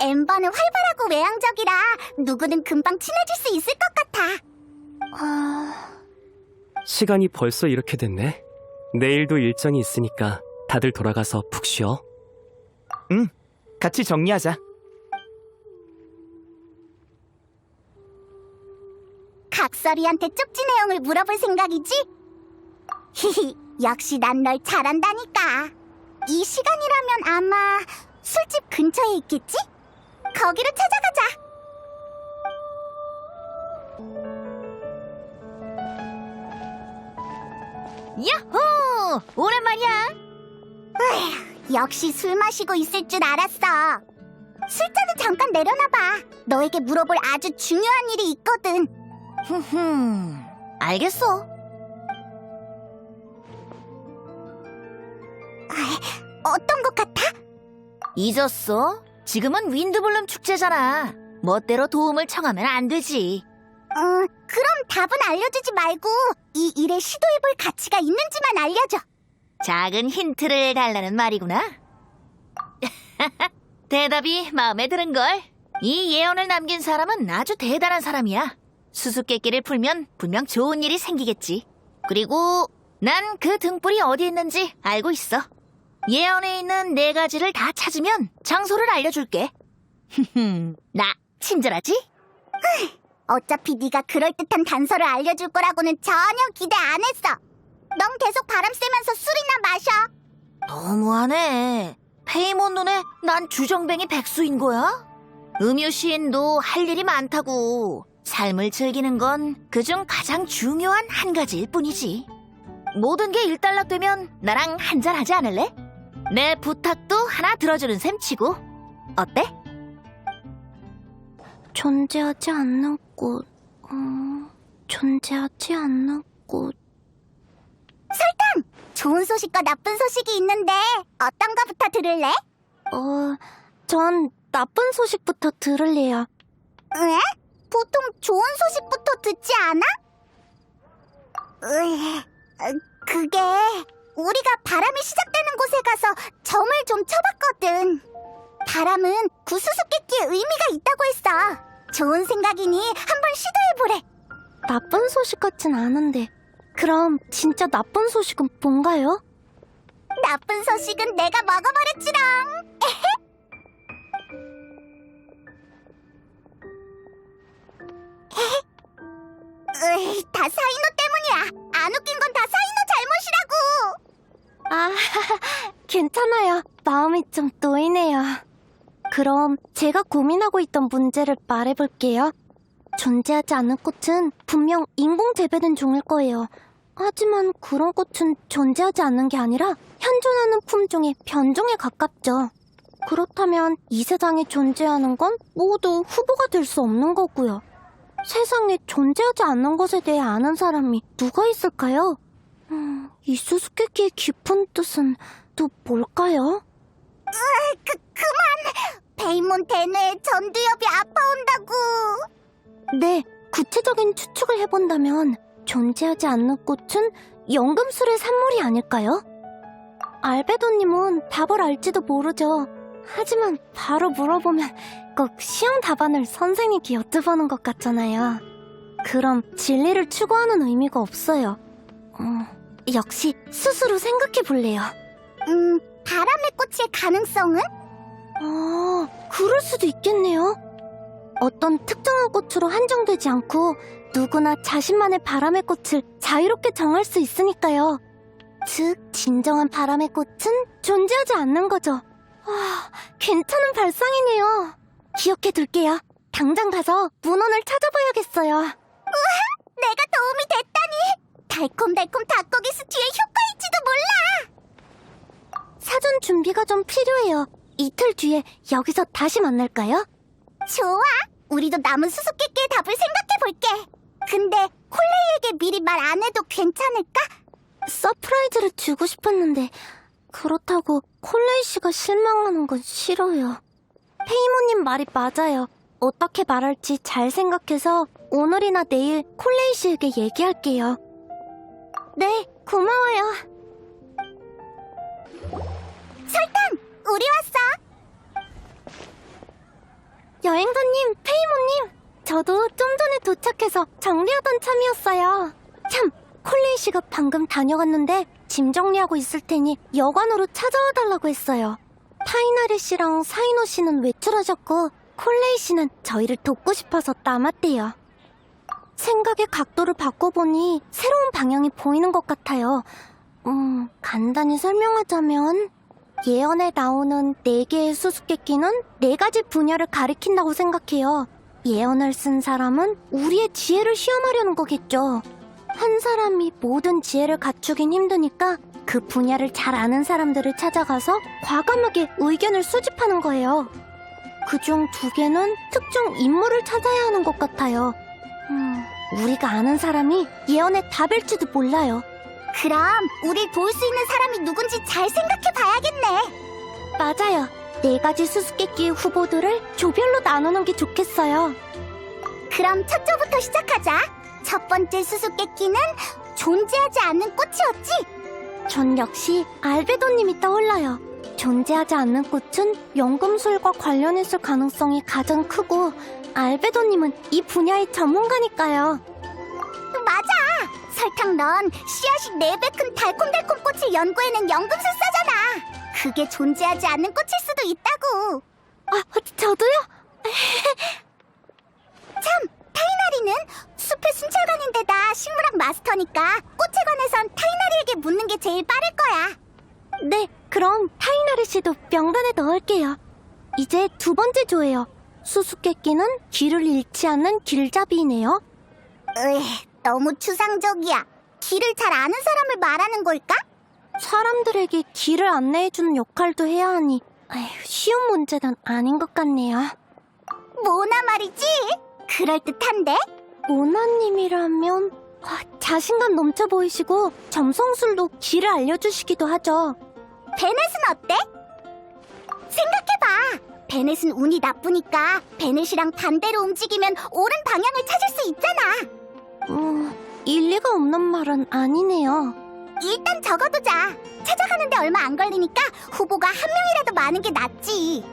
엠버는 활발하고 외향적이라 누구든 금방 친해질 수 있을 것 같아. 시간이 벌써 이렇게 됐네. 내일도 일정이 있으니까 다들 돌아가서 푹 쉬어. 응, 같이 정리하자. 각설이한테 쪽지 내용을 물어볼 생각이지? 히히, 역시 난 널 잘한다니까. 이 시간이라면 아마 술집 근처에 있겠지? 거기로 찾아가자. 야호! 오랜만이야. 역시 술 마시고 있을 줄 알았어. 술잔을 잠깐 내려놔봐. 너에게 물어볼 아주 중요한 일이 있거든. 알겠어. 어떤 것 같아? 잊었어? 지금은 윈드블룸 축제잖아. 멋대로 도움을 청하면 안 되지. 그럼 답은 알려주지 말고 이 일에 시도해볼 가치가 있는지만 알려줘. 작은 힌트를 달라는 말이구나. 대답이 마음에 드는걸. 이 예언을 남긴 사람은 아주 대단한 사람이야. 수수께끼를 풀면 분명 좋은 일이 생기겠지. 그리고 난 그 등불이 어디 있는지 알고 있어. 예언에 있는 4가지를 다 찾으면 장소를 알려줄게. 나 친절하지? 어차피 네가 그럴듯한 단서를 알려줄 거라고는 전혀 기대 안 했어. 넌 계속 바람 쐬면서 술이나 마셔. 너무하네. 페이몬 눈에 난 주정뱅이 백수인 거야? 음유 시인도 할 일이 많다고. 삶을 즐기는 건 그중 가장 중요한 한 가지일 뿐이지. 모든 게 일단락되면 나랑 한잔 하지 않을래? 내 부탁도 하나 들어주는 셈 치고. 어때? 존재하지 않는 꽃. 존재하지 않는 꽃. 설탕! 좋은 소식과 나쁜 소식이 있는데 어떤 거부터 들을래? 전 나쁜 소식부터 들을래요. 왜? 보통 좋은 소식부터 듣지 않아? 그게 우리가 바람이 시작되는 곳에 가서 점을 좀 쳐봤거든. 바람은 구수수께끼의 의미가 있다고 했어. 좋은 생각이니 한번 시도해보래. 나쁜 소식 같진 않은데. 그럼 진짜 나쁜 소식은 뭔가요? 나쁜 소식은 내가 먹어버렸지롱. 다 사이노 때문이야. 안 웃긴 건 다 사이노 잘못이라고. 아, 괜찮아요. 마음이 좀 놓이네요. 그럼 제가 고민하고 있던 문제를 말해볼게요. 존재하지 않는 꽃은 분명 인공 재배된 종일 거예요. 하지만 그런 꽃은 존재하지 않는 게 아니라 현존하는 품종의 변종에 가깝죠. 그렇다면 이 세상에 존재하는 건 모두 후보가 될 수 없는 거고요. 세상에 존재하지 않는 것에 대해 아는 사람이 누가 있을까요? 이 수수께끼의 깊은 뜻은 또 뭘까요? 그만! 페이몬 대뇌에 전두엽이 아파온다고. 네, 구체적인 추측을 해본다면 존재하지 않는 꽃은 연금술의 산물이 아닐까요? 알베도님은 답을 알지도 모르죠. 하지만 바로 물어보면 꼭 시험 답안을 선생님께 여쭤보는 것 같잖아요. 그럼 진리를 추구하는 의미가 없어요. 역시 스스로 생각해볼래요. 바람의 꽃일 가능성은? 그럴 수도 있겠네요. 어떤 특정한 꽃으로 한정되지 않고 누구나 자신만의 바람의 꽃을 자유롭게 정할 수 있으니까요. 즉, 진정한 바람의 꽃은 존재하지 않는 거죠. 괜찮은 발상이네요. 기억해둘게요. 당장 가서 문헌을 찾아봐야겠어요. 내가 도움이 됐다니. 달콤달콤 닭고기 스튜의 효과일지도 몰라. 사전 준비가 좀 필요해요. 이틀 뒤에 여기서 다시 만날까요? 좋아. 우리도 남은 수수께끼의 답을 생각해볼게. 근데 콜레이에게 미리 말 안 해도 괜찮을까? 서프라이즈를 주고 싶었는데 그렇다고 콜레이 씨가 실망하는 건 싫어요. 페이모님 말이 맞아요. 어떻게 말할지 잘 생각해서 오늘이나 내일 콜레이 씨에게 얘기할게요. 네, 고마워요. 설탕! 우리 왔어. 여행사님, 페이모님, 저도 좀 전에 도착해서 정리하던 참이었어요. 참, 콜레이 씨가 방금 다녀갔는데 짐 정리하고 있을 테니 여관으로 찾아와 달라고 했어요. 타이나리 씨랑 사이노 씨는 외출하셨고 콜레이 씨는 저희를 돕고 싶어서 남았대요. 생각의 각도를 바꿔보니 새로운 방향이 보이는 것 같아요. 간단히 설명하자면 예언에 나오는 4개의 수수께끼는 4가지 분야를 가리킨다고 생각해요. 예언을 쓴 사람은 우리의 지혜를 시험하려는 거겠죠. 한 사람이 모든 지혜를 갖추긴 힘드니까 그 분야를 잘 아는 사람들을 찾아가서 과감하게 의견을 수집하는 거예요. 그중 2개는 특정 인물을 찾아야 하는 것 같아요. 우리가 아는 사람이 예언의 답일지도 몰라요. 그럼 우릴 도울 수 있는 사람이 누군지 잘 생각해 봐야겠네. 맞아요. 4가지 수수께끼의 후보들을 조별로 나누는 게 좋겠어요. 그럼 첫 조부터 시작하자. 첫 번째 수수께끼는 존재하지 않는 꽃이었지? 전 역시 알베도님이 떠올라요. 존재하지 않는 꽃은 연금술과 관련했을 가능성이 가장 크고 알베도님은 이 분야의 전문가니까요. 맞아! 설탕 넌 씨앗이 4배 큰 달콤달콤 꽃을 연구해낸 연금술사잖아. 그게 존재하지 않는 꽃일 수도 있다고. 저도요? 참, 타이나리는 숲의 순찰관인데다 식물학 마스터니까 꽃에 관해선 타이나리에게 묻는 게 제일 빠를 거야. 네, 그럼 타이나리 씨도 명단에 넣을게요. 이제 2번째 조예요. 수수께끼는 길을 잃지 않는 길잡이이네요. 너무 추상적이야. 길을 잘 아는 사람을 말하는 걸까? 사람들에게 길을 안내해주는 역할도 해야 하니 쉬운 문제는 아닌 것 같네요. 모나 말이지? 그럴듯한데? 모나님이라면 자신감 넘쳐 보이시고 점성술로 길을 알려주시기도 하죠. 베넷은 어때? 생각해봐. 베넷은 운이 나쁘니까 베넷이랑 반대로 움직이면 옳은 방향을 찾을 수 있잖아. 일리가 없는 말은 아니네요. 일단 적어두자. 찾아가는데 얼마 안 걸리니까 후보가 한 명이라도 많은 게 낫지.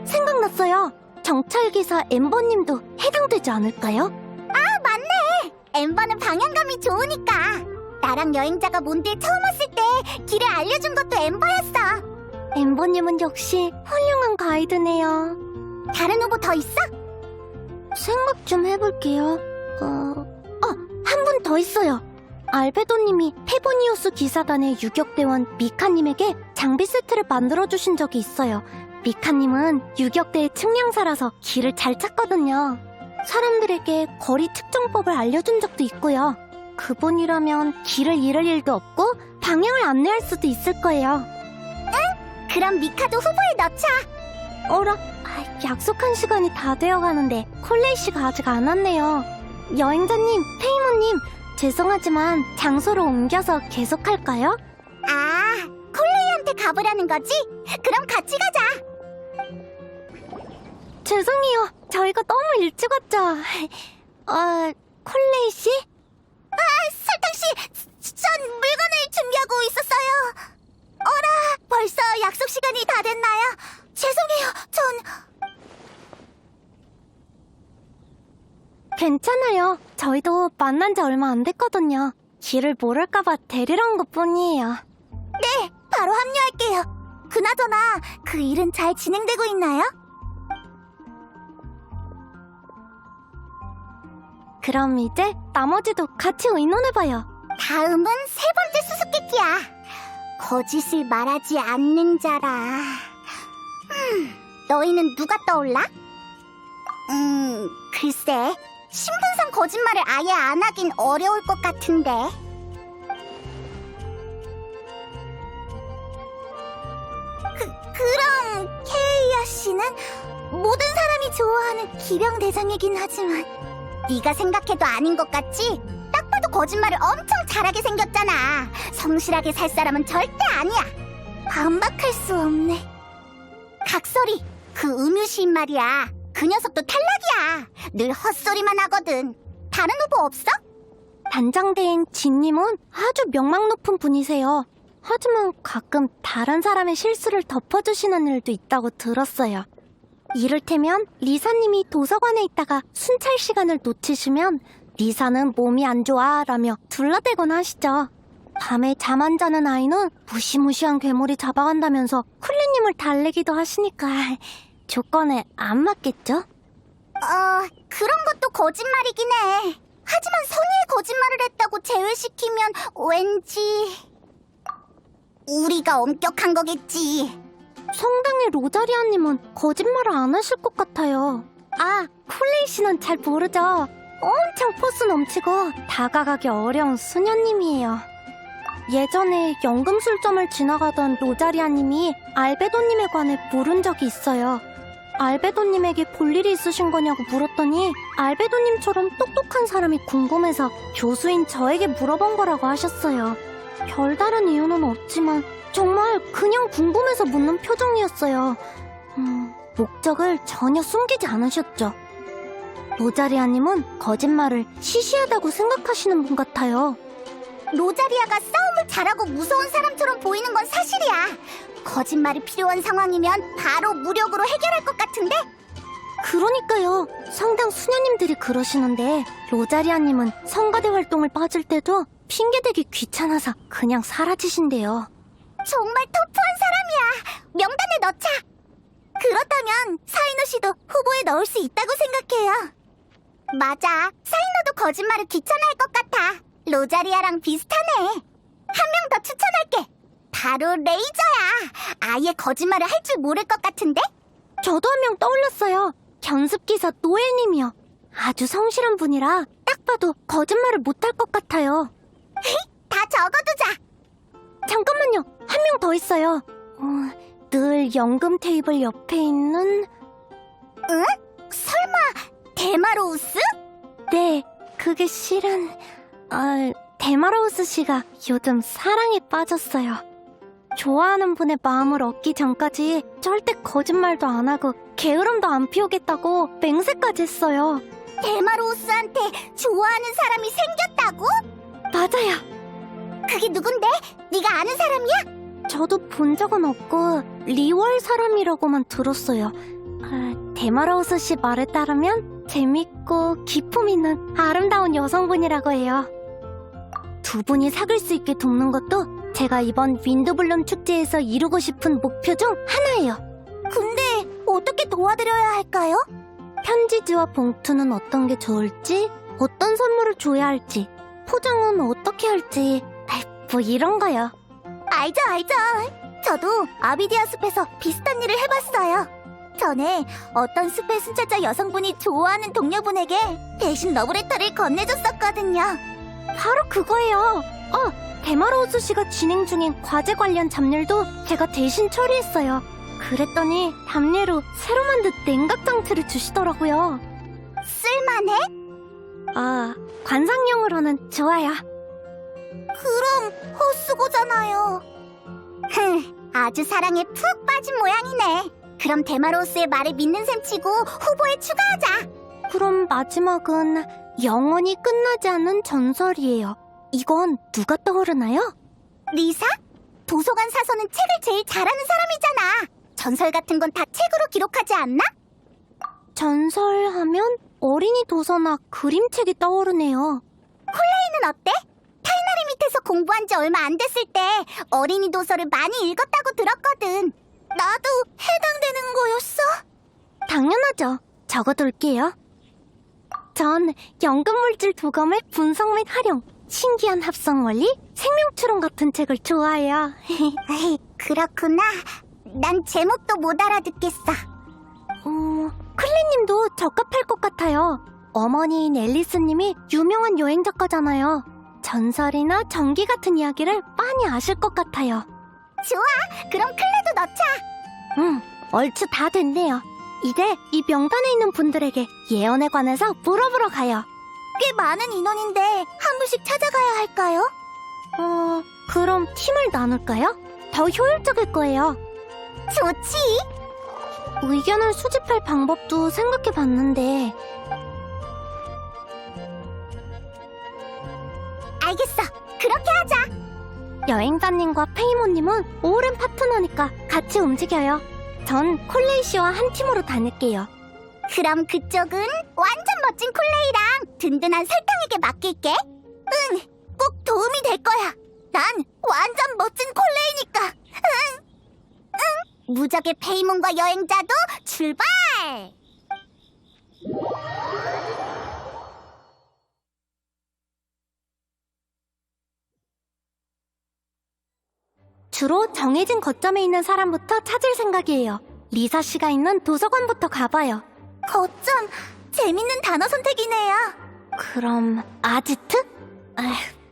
생각났어요. 정찰기사 엠버님도 해당되지 않을까요? 맞네. 엠버는 방향감이 좋으니까. 나랑 여행자가 몬드에 처음 왔을 때 길을 알려준 것도 엠버였어. 엠버님은 역시 훌륭한 가이드네요. 다른 후보 더 있어? 생각 좀 해볼게요. 한 분 더 있어요. 알베도님이 페보니우스 기사단의 유격대원 미카님에게 장비 세트를 만들어주신 적이 있어요. 미카님은 유격대의 측량사라서 길을 잘 찾거든요. 사람들에게 거리 측정법을 알려준 적도 있고요. 그분이라면 길을 잃을 일도 없고 방향을 안내할 수도 있을 거예요. 그럼 미카도 후보에 넣자. 어라, 약속한 시간이 다 되어가는데 콜레이 씨가 아직 안 왔네요. 여행자님, 페이모님, 죄송하지만 장소를 옮겨서 계속할까요? 콜레이한테 가보라는 거지? 그럼 같이 가자. 죄송해요. 저희가 너무 일찍 왔죠. 콜레이 씨? 설탕 씨, 전 물건을 준비하고 있었어요. 어라, 벌써 약속 시간이 다 됐나요? 죄송해요, 괜찮아요. 저희도 만난 지 얼마 안 됐거든요. 길을 모를까봐 데리러 온 것뿐이에요. 네, 바로 합류할게요. 그나저나 그 일은 잘 진행되고 있나요? 그럼 이제 나머지도 같이 의논해봐요. 다음은 3번째 수수께끼야. 거짓을 말하지 않는 자라. 너희는 누가 떠올라? 글쎄, 신분상 거짓말을 아예 안 하긴 어려울 것 같은데. 그럼 케이아 씨는 모든 사람이 좋아하는 기병대장이긴 하지만 네가 생각해도 아닌 것 같지? 딱 봐도 거짓말을 엄청 잘하게 생겼잖아. 성실하게 살 사람은 절대 아니야. 반박할 수 없네. 각설이, 그 음유시인 말이야. 그 녀석도 탈락이야. 늘 헛소리만 하거든. 다른 후보 없어? 단장대인 진님은 아주 명망 높은 분이세요. 하지만 가끔 다른 사람의 실수를 덮어주시는 일도 있다고 들었어요. 이를테면 리사님이 도서관에 있다가 순찰 시간을 놓치시면 리사는 몸이 안 좋아 라며 둘러대곤 하시죠. 밤에 잠 안 자는 아이는 무시무시한 괴물이 잡아간다면서 쿨리님을 달래기도 하시니까 조건에 안 맞겠죠? 그런 것도 거짓말이긴 해. 하지만 선의의 거짓말을 했다고 제외시키면 왠지... 우리가 엄격한 거겠지. 성당의 로자리아님은 거짓말을 안 하실 것 같아요. 아, 콜레이 씨는 잘 모르죠. 엄청 포스 넘치고 다가가기 어려운 수녀님이에요. 예전에 연금술점을 지나가던 로자리아님이 알베도님에 관해 물은 적이 있어요. 알베도님에게 볼 일이 있으신 거냐고 물었더니 알베도님처럼 똑똑한 사람이 궁금해서 교수인 저에게 물어본 거라고 하셨어요. 별다른 이유는 없지만 정말 그냥 궁금해서 묻는 표정이었어요. 목적을 전혀 숨기지 않으셨죠. 로자리아님은 거짓말을 시시하다고 생각하시는 분 같아요. 로자리아가 싸움을 잘하고 무서운 사람처럼 보이는 건 사실이야. 거짓말이 필요한 상황이면 바로 무력으로 해결할 것 같은데? 그러니까요. 성당 수녀님들이 그러시는데 로자리아님은 성가대 활동을 빠질 때도 핑계대기 귀찮아서 그냥 사라지신대요. 정말 터프한 사람이야. 명단에 넣자. 그렇다면 사이노 씨도 후보에 넣을 수 있다고 생각해요. 맞아. 사이노도 거짓말을 귀찮아할 것 같아. 로자리아랑 비슷하네. 한 명 더 추천할게. 바로 레이저야. 아예 거짓말을 할 줄 모를 것 같은데? 저도 한 명 떠올렸어요. 견습기사 노엘님이요. 아주 성실한 분이라 딱 봐도 거짓말을 못할 것 같아요. 다 적어두자. 잠깐만요. 한 명 더 있어요. 늘 연금 테이블 옆에 있는... 응? 설마 데마로우스? 네, 그게 실은... 데마로우스 씨가 요즘 사랑에 빠졌어요. 좋아하는 분의 마음을 얻기 전까지 절대 거짓말도 안 하고 게으름도 안 피우겠다고 맹세까지 했어요. 데마로우스한테 좋아하는 사람이 생겼다고? 맞아요. 그게 누군데? 네가 아는 사람이야? 저도 본 적은 없고 리월 사람이라고만 들었어요. 데마로우스 씨 말에 따르면 재밌고 기품 있는 아름다운 여성분이라고 해요. 두 분이 사귈 수 있게 돕는 것도 제가 이번 윈드블룸 축제에서 이루고 싶은 목표 중 하나예요. 근데 어떻게 도와드려야 할까요? 편지지와 봉투는 어떤 게 좋을지, 어떤 선물을 줘야 할지, 포장은 어떻게 할지, 뭐 이런 거요. 알죠. 저도 아비디아 숲에서 비슷한 일을 해봤어요. 전에 어떤 숲의 순찰자 여성분이 좋아하는 동료분에게 대신 러브레터를 건네줬었거든요. 바로 그거예요. 데마로우스 씨가 진행 중인 과제 관련 잡일도 제가 대신 처리했어요. 그랬더니 답례로 새로 만든 냉각 장치를 주시더라고요. 쓸만해? 관상용으로는 좋아요. 그럼 헛수고잖아요. 아주 사랑에 푹 빠진 모양이네. 그럼 데마로우스의 말을 믿는 셈 치고 후보에 추가하자. 그럼 마지막은 영원히 끝나지 않는 전설이에요. 이건 누가 떠오르나요? 리사? 도서관 사서는 책을 제일 잘하는 사람이잖아. 전설 같은 건 다 책으로 기록하지 않나? 전설하면 어린이 도서나 그림책이 떠오르네요. 콜레이는 어때? 타이나리 밑에서 공부한 지 얼마 안 됐을 때 어린이 도서를 많이 읽었다고 들었거든. 나도 해당되는 거였어? 당연하죠. 적어둘게요. 전 연금물질 도검의 분석 및 활용, 신기한 합성 원리, 생명추론 같은 책을 좋아해요. 그렇구나. 난 제목도 못 알아듣겠어. 클리님도 적합할 것 같아요. 어머니인 앨리스님이 유명한 여행 작가잖아요. 전설이나 전기 같은 이야기를 많이 아실 것 같아요. 좋아, 그럼 클레도 넣자. 얼추 다 됐네요. 이제 이 명단에 있는 분들에게 예언에 관해서 물어보러 가요. 꽤 많은 인원인데 한 분씩 찾아가야 할까요? 그럼 팀을 나눌까요? 더 효율적일 거예요. 좋지. 의견을 수집할 방법도 생각해봤는데. 알겠어. 그렇게 하자. 여행자님과 페이모님은 오랜 파트너니까 같이 움직여요. 전 콜레이 씨와 한 팀으로 다닐게요. 그럼 그쪽은 완전 멋진 콜레이랑 든든한 설탕에게 맡길게. 응, 꼭 도움이 될 거야. 난 완전 멋진 콜레이니까. 응. 무적의 페이몬과 여행자도 출발! 주로 정해진 거점에 있는 사람부터 찾을 생각이에요. 리사 씨가 있는 도서관부터 가봐요. 거점, 재밌는 단어 선택이네요. 그럼 아지트?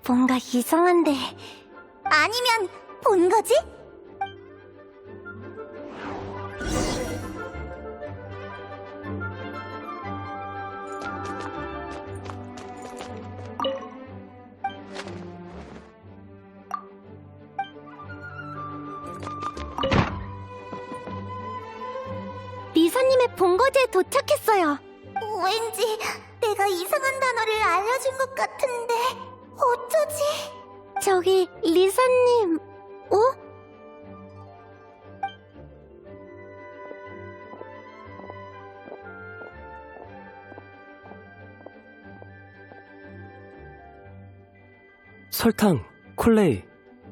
뭔가 이상한데. 아니면 본거지? 리사님의 본거지에 도착했어요. 왠지 내가 이상한 단어를 알려준 것 같은데 어쩌지? 저기 리사님, 어? 설탕, 콜레이,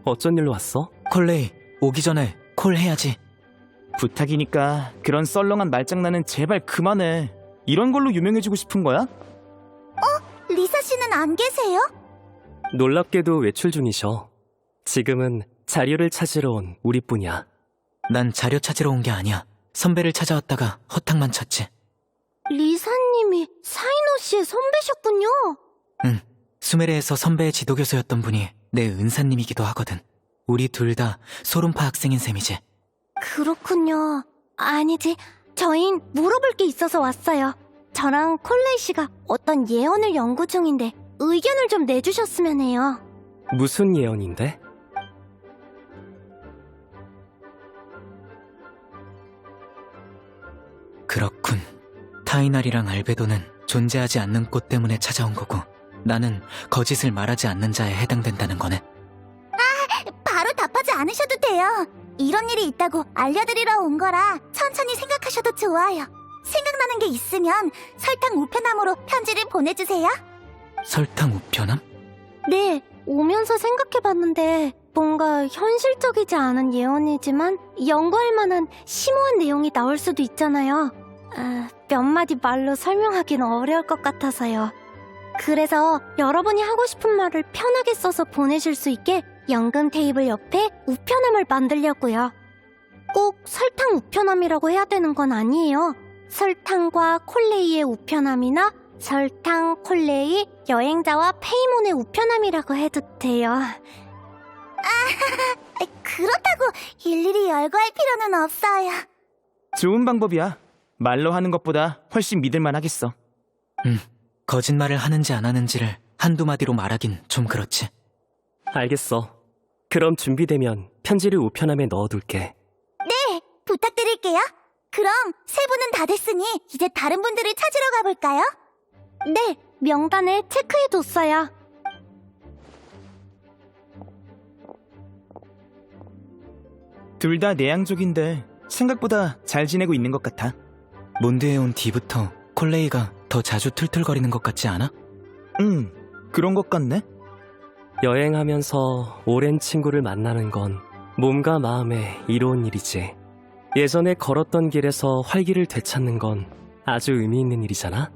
어쩐 일로 왔어? 콜레이, 오기 전에 콜 해야지. 부탁이니까 그런 썰렁한 말장난은 제발 그만해. 이런 걸로 유명해지고 싶은 거야? 리사 씨는 안 계세요? 놀랍게도 외출 중이셔. 지금은 자료를 찾으러 온 우리뿐이야. 난 자료 찾으러 온 게 아니야. 선배를 찾아왔다가 허탕만 쳤지. 리사님이 사이노 씨의 선배셨군요. 응, 수메르에서 선배의 지도교수였던 분이 내 은사님이기도 하거든. 우리 둘 다 소름파 학생인 셈이지. 그렇군요. 아니지, 저흰 물어볼 게 있어서 왔어요. 저랑 콜레이 씨가 어떤 예언을 연구 중인데 의견을 좀 내주셨으면 해요. 무슨 예언인데? 그렇군. 타이날이랑 알베도는 존재하지 않는 꽃 때문에 찾아온 거고, 나는 거짓을 말하지 않는 자에 해당된다는 거네. 바로 답하지 않으셔도 돼요. 이런 일이 있다고 알려드리러 온 거라 천천히 생각하셔도 좋아요. 생각나는 게 있으면 설탕 우편함으로 편지를 보내주세요. 설탕 우편함? 네, 오면서 생각해봤는데 뭔가 현실적이지 않은 예언이지만 연구할 만한 심오한 내용이 나올 수도 있잖아요. 몇 마디 말로 설명하긴 어려울 것 같아서요. 그래서 여러분이 하고 싶은 말을 편하게 써서 보내실 수 있게 연금 테이블 옆에 우편함을 만들려고요. 꼭 설탕 우편함이라고 해야 되는 건 아니에요. 설탕과 콜레이의 우편함이나 설탕, 콜레이, 여행자와 페이몬의 우편함이라고 해도 돼요. 그렇다고 일일이 열거 할 필요는 없어요. 좋은 방법이야. 말로 하는 것보다 훨씬 믿을만 하겠어. 거짓말을 하는지 안 하는지를 한두 마디로 말하긴 좀 그렇지. 알겠어. 그럼 준비되면 편지를 우편함에 넣어둘게. 네, 부탁드릴게요. 그럼 세 분은 다 됐으니 이제 다른 분들을 찾으러 가볼까요? 네, 명단에 체크해뒀어요. 둘 다 내향적인데 생각보다 잘 지내고 있는 것 같아. 몬드에 온 뒤부터 콜레이가 더 자주 툴툴거리는 것 같지 않아? 그런 것 같네. 여행하면서 오랜 친구를 만나는 건 몸과 마음에 이로운 일이지. 예전에 걸었던 길에서 활기를 되찾는 건 아주 의미 있는 일이잖아.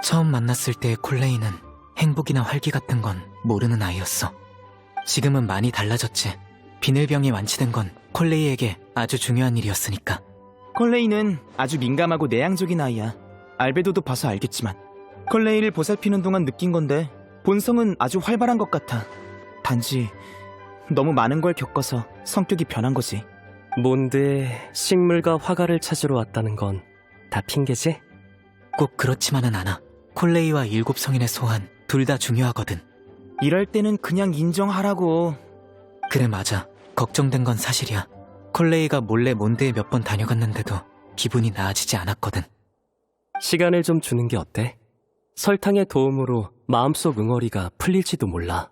처음 만났을 때의 콜레이는 행복이나 활기 같은 건 모르는 아이였어. 지금은 많이 달라졌지. 비늘병이 완치된 건 콜레이에게 아주 중요한 일이었으니까. 콜레이는 아주 민감하고 내향적인 아이야. 알베도도 봐서 알겠지만. 콜레이를 보살피는 동안 느낀 건데 본성은 아주 활발한 것 같아. 단지 너무 많은 걸 겪어서 성격이 변한 거지. 몬드에 식물과 화가를 찾으러 왔다는 건 다 핑계지? 꼭 그렇지만은 않아. 콜레이와 일곱 성인의 소환 둘 다 중요하거든. 이럴 때는 그냥 인정하라고. 그래, 맞아. 걱정된 건 사실이야. 콜레이가 몰래 몬드에 몇 번 다녀갔는데도 기분이 나아지지 않았거든. 시간을 좀 주는 게 어때? 설탕의 도움으로 마음속 응어리가 풀릴지도 몰라.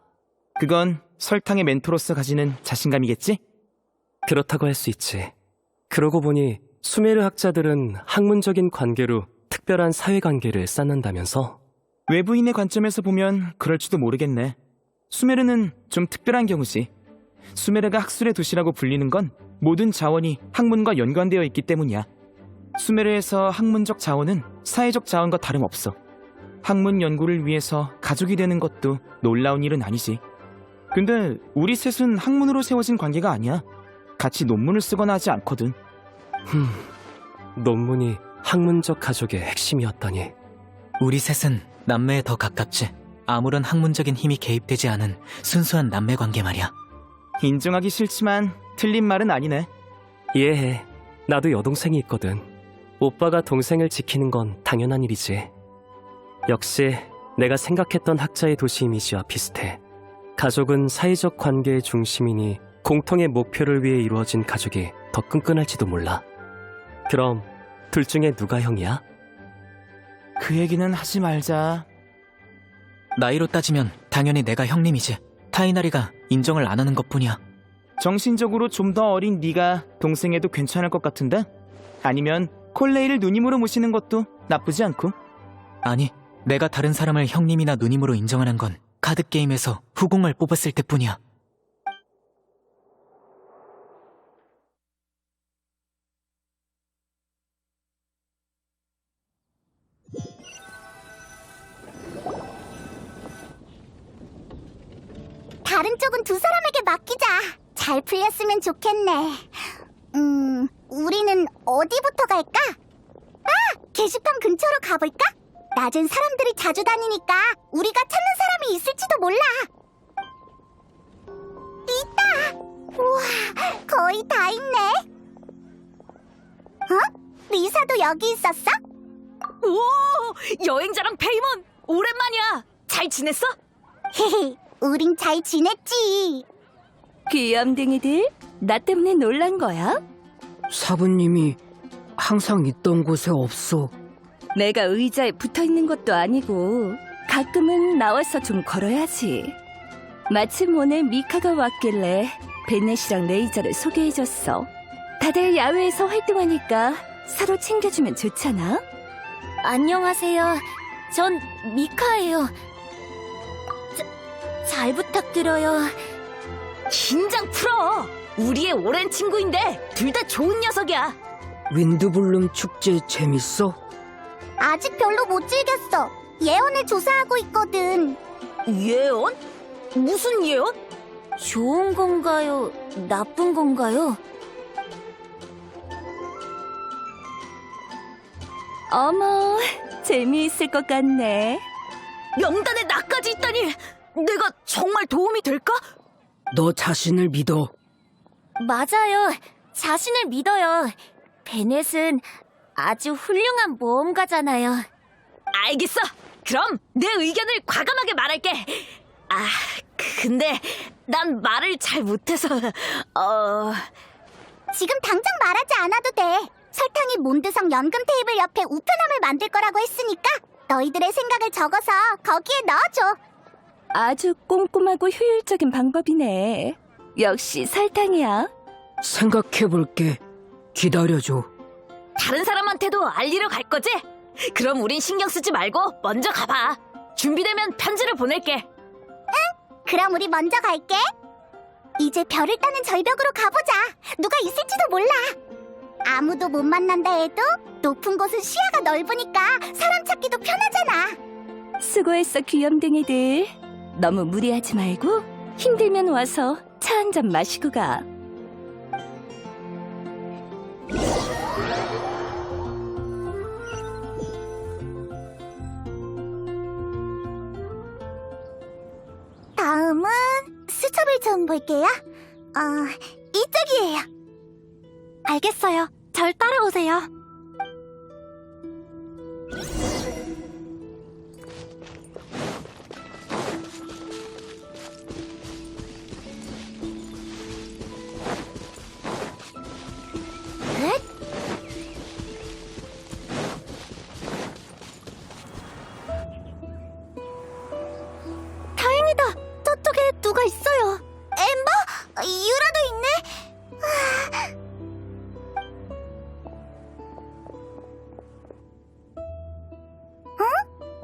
그건 설탕의 멘토로서 가지는 자신감이겠지? 그렇다고 할 수 있지. 그러고 보니 수메르 학자들은 학문적인 관계로 특별한 사회관계를 쌓는다면서? 외부인의 관점에서 보면 그럴지도 모르겠네. 수메르는 좀 특별한 경우지. 수메르가 학술의 도시라고 불리는 건 모든 자원이 학문과 연관되어 있기 때문이야. 수메르에서 학문적 자원은 사회적 자원과 다름없어. 학문 연구를 위해서 가족이 되는 것도 놀라운 일은 아니지. 근데 우리 셋은 학문으로 세워진 관계가 아니야. 같이 논문을 쓰거나 하지 않거든. 논문이 학문적 가족의 핵심이었다니. 우리 셋은 남매에 더 가깝지. 아무런 학문적인 힘이 개입되지 않은 순수한 남매 관계 말이야. 인정하기 싫지만 틀린 말은 아니네. 이해해. 나도 여동생이 있거든. 오빠가 동생을 지키는 건 당연한 일이지. 역시 내가 생각했던 학자의 도시 이미지와 비슷해. 가족은 사회적 관계의 중심이니 공통의 목표를 위해 이루어진 가족이 더 끈끈할지도 몰라. 그럼 둘 중에 누가 형이야? 그 얘기는 하지 말자. 나이로 따지면 당연히 내가 형님이지. 타이나리가 인정을 안 하는 것뿐이야. 정신적으로 좀 더 어린 네가 동생해도 괜찮을 것 같은데? 아니면 콜레이를 누님으로 모시는 것도 나쁘지 않고. 아니, 내가 다른 사람을 형님이나 누님으로 인정하는 건 카드게임에서 후궁을 뽑았을 때뿐이야. 다른 쪽은 두 사람에게 맡기자. 잘 풀렸으면 좋겠네. 우리는 어디부터 갈까? 아, 게시판 근처로 가볼까? 낮엔 사람들이 자주 다니니까 우리가 찾는 사람이 있을지도 몰라. 있다! 우와, 거의 다 있네. 어? 리사도 여기 있었어? 오, 여행자랑 페이몬 오랜만이야. 잘 지냈어? 헤헤, 우린 잘 지냈지. 귀염둥이들, 나 때문에 놀란 거야? 사부님이 항상 있던 곳에 없어. 내가 의자에 붙어 있는 것도 아니고 가끔은 나와서 좀 걸어야지. 마침 오늘 미카가 왔길래 베넷이랑 레이저를 소개해줬어. 다들 야외에서 활동하니까 서로 챙겨주면 좋잖아. 안녕하세요. 전 미카예요. 잘 부탁드려요. 긴장 풀어. 우리의 오랜 친구인데 둘 다 좋은 녀석이야. 윈드블룸 축제 재밌어? 아직 별로 못 즐겼어. 예언을 조사하고 있거든. 예언? 무슨 예언? 좋은 건가요? 나쁜 건가요? 어머, 재미있을 것 같네. 명단에 나까지 있다니 내가 정말 도움이 될까? 너 자신을 믿어. 맞아요. 자신을 믿어요. 베넷은 아주 훌륭한 모험가잖아요. 알겠어. 그럼 내 의견을 과감하게 말할게. 아, 근데 난 말을 잘 못해서 지금 당장 말하지 않아도 돼. 설탕이 몬드성 연금 테이블 옆에 우편함을 만들 거라고 했으니까 너희들의 생각을 적어서 거기에 넣어줘. 아주 꼼꼼하고 효율적인 방법이네. 역시 설탕이야. 생각해볼게. 기다려줘. 다른 사람한테도 알리러 갈 거지? 그럼 우린 신경 쓰지 말고 먼저 가봐. 준비되면 편지를 보낼게. 그럼 우리 먼저 갈게. 이제 별을 따는 절벽으로 가보자. 누가 있을지도 몰라. 아무도 못 만난다 해도 높은 곳은 시야가 넓으니까 사람 찾기도 편하잖아. 수고했어, 귀염둥이들. 너무 무리하지 말고 힘들면 와서 차 한 잔 마시고 가. 다음은 수첩을 좀 볼게요. 이쪽이에요. 알겠어요. 절 따라오세요. 다행이다. 저쪽에 누가 있어요. 엠버? 유라도 있네.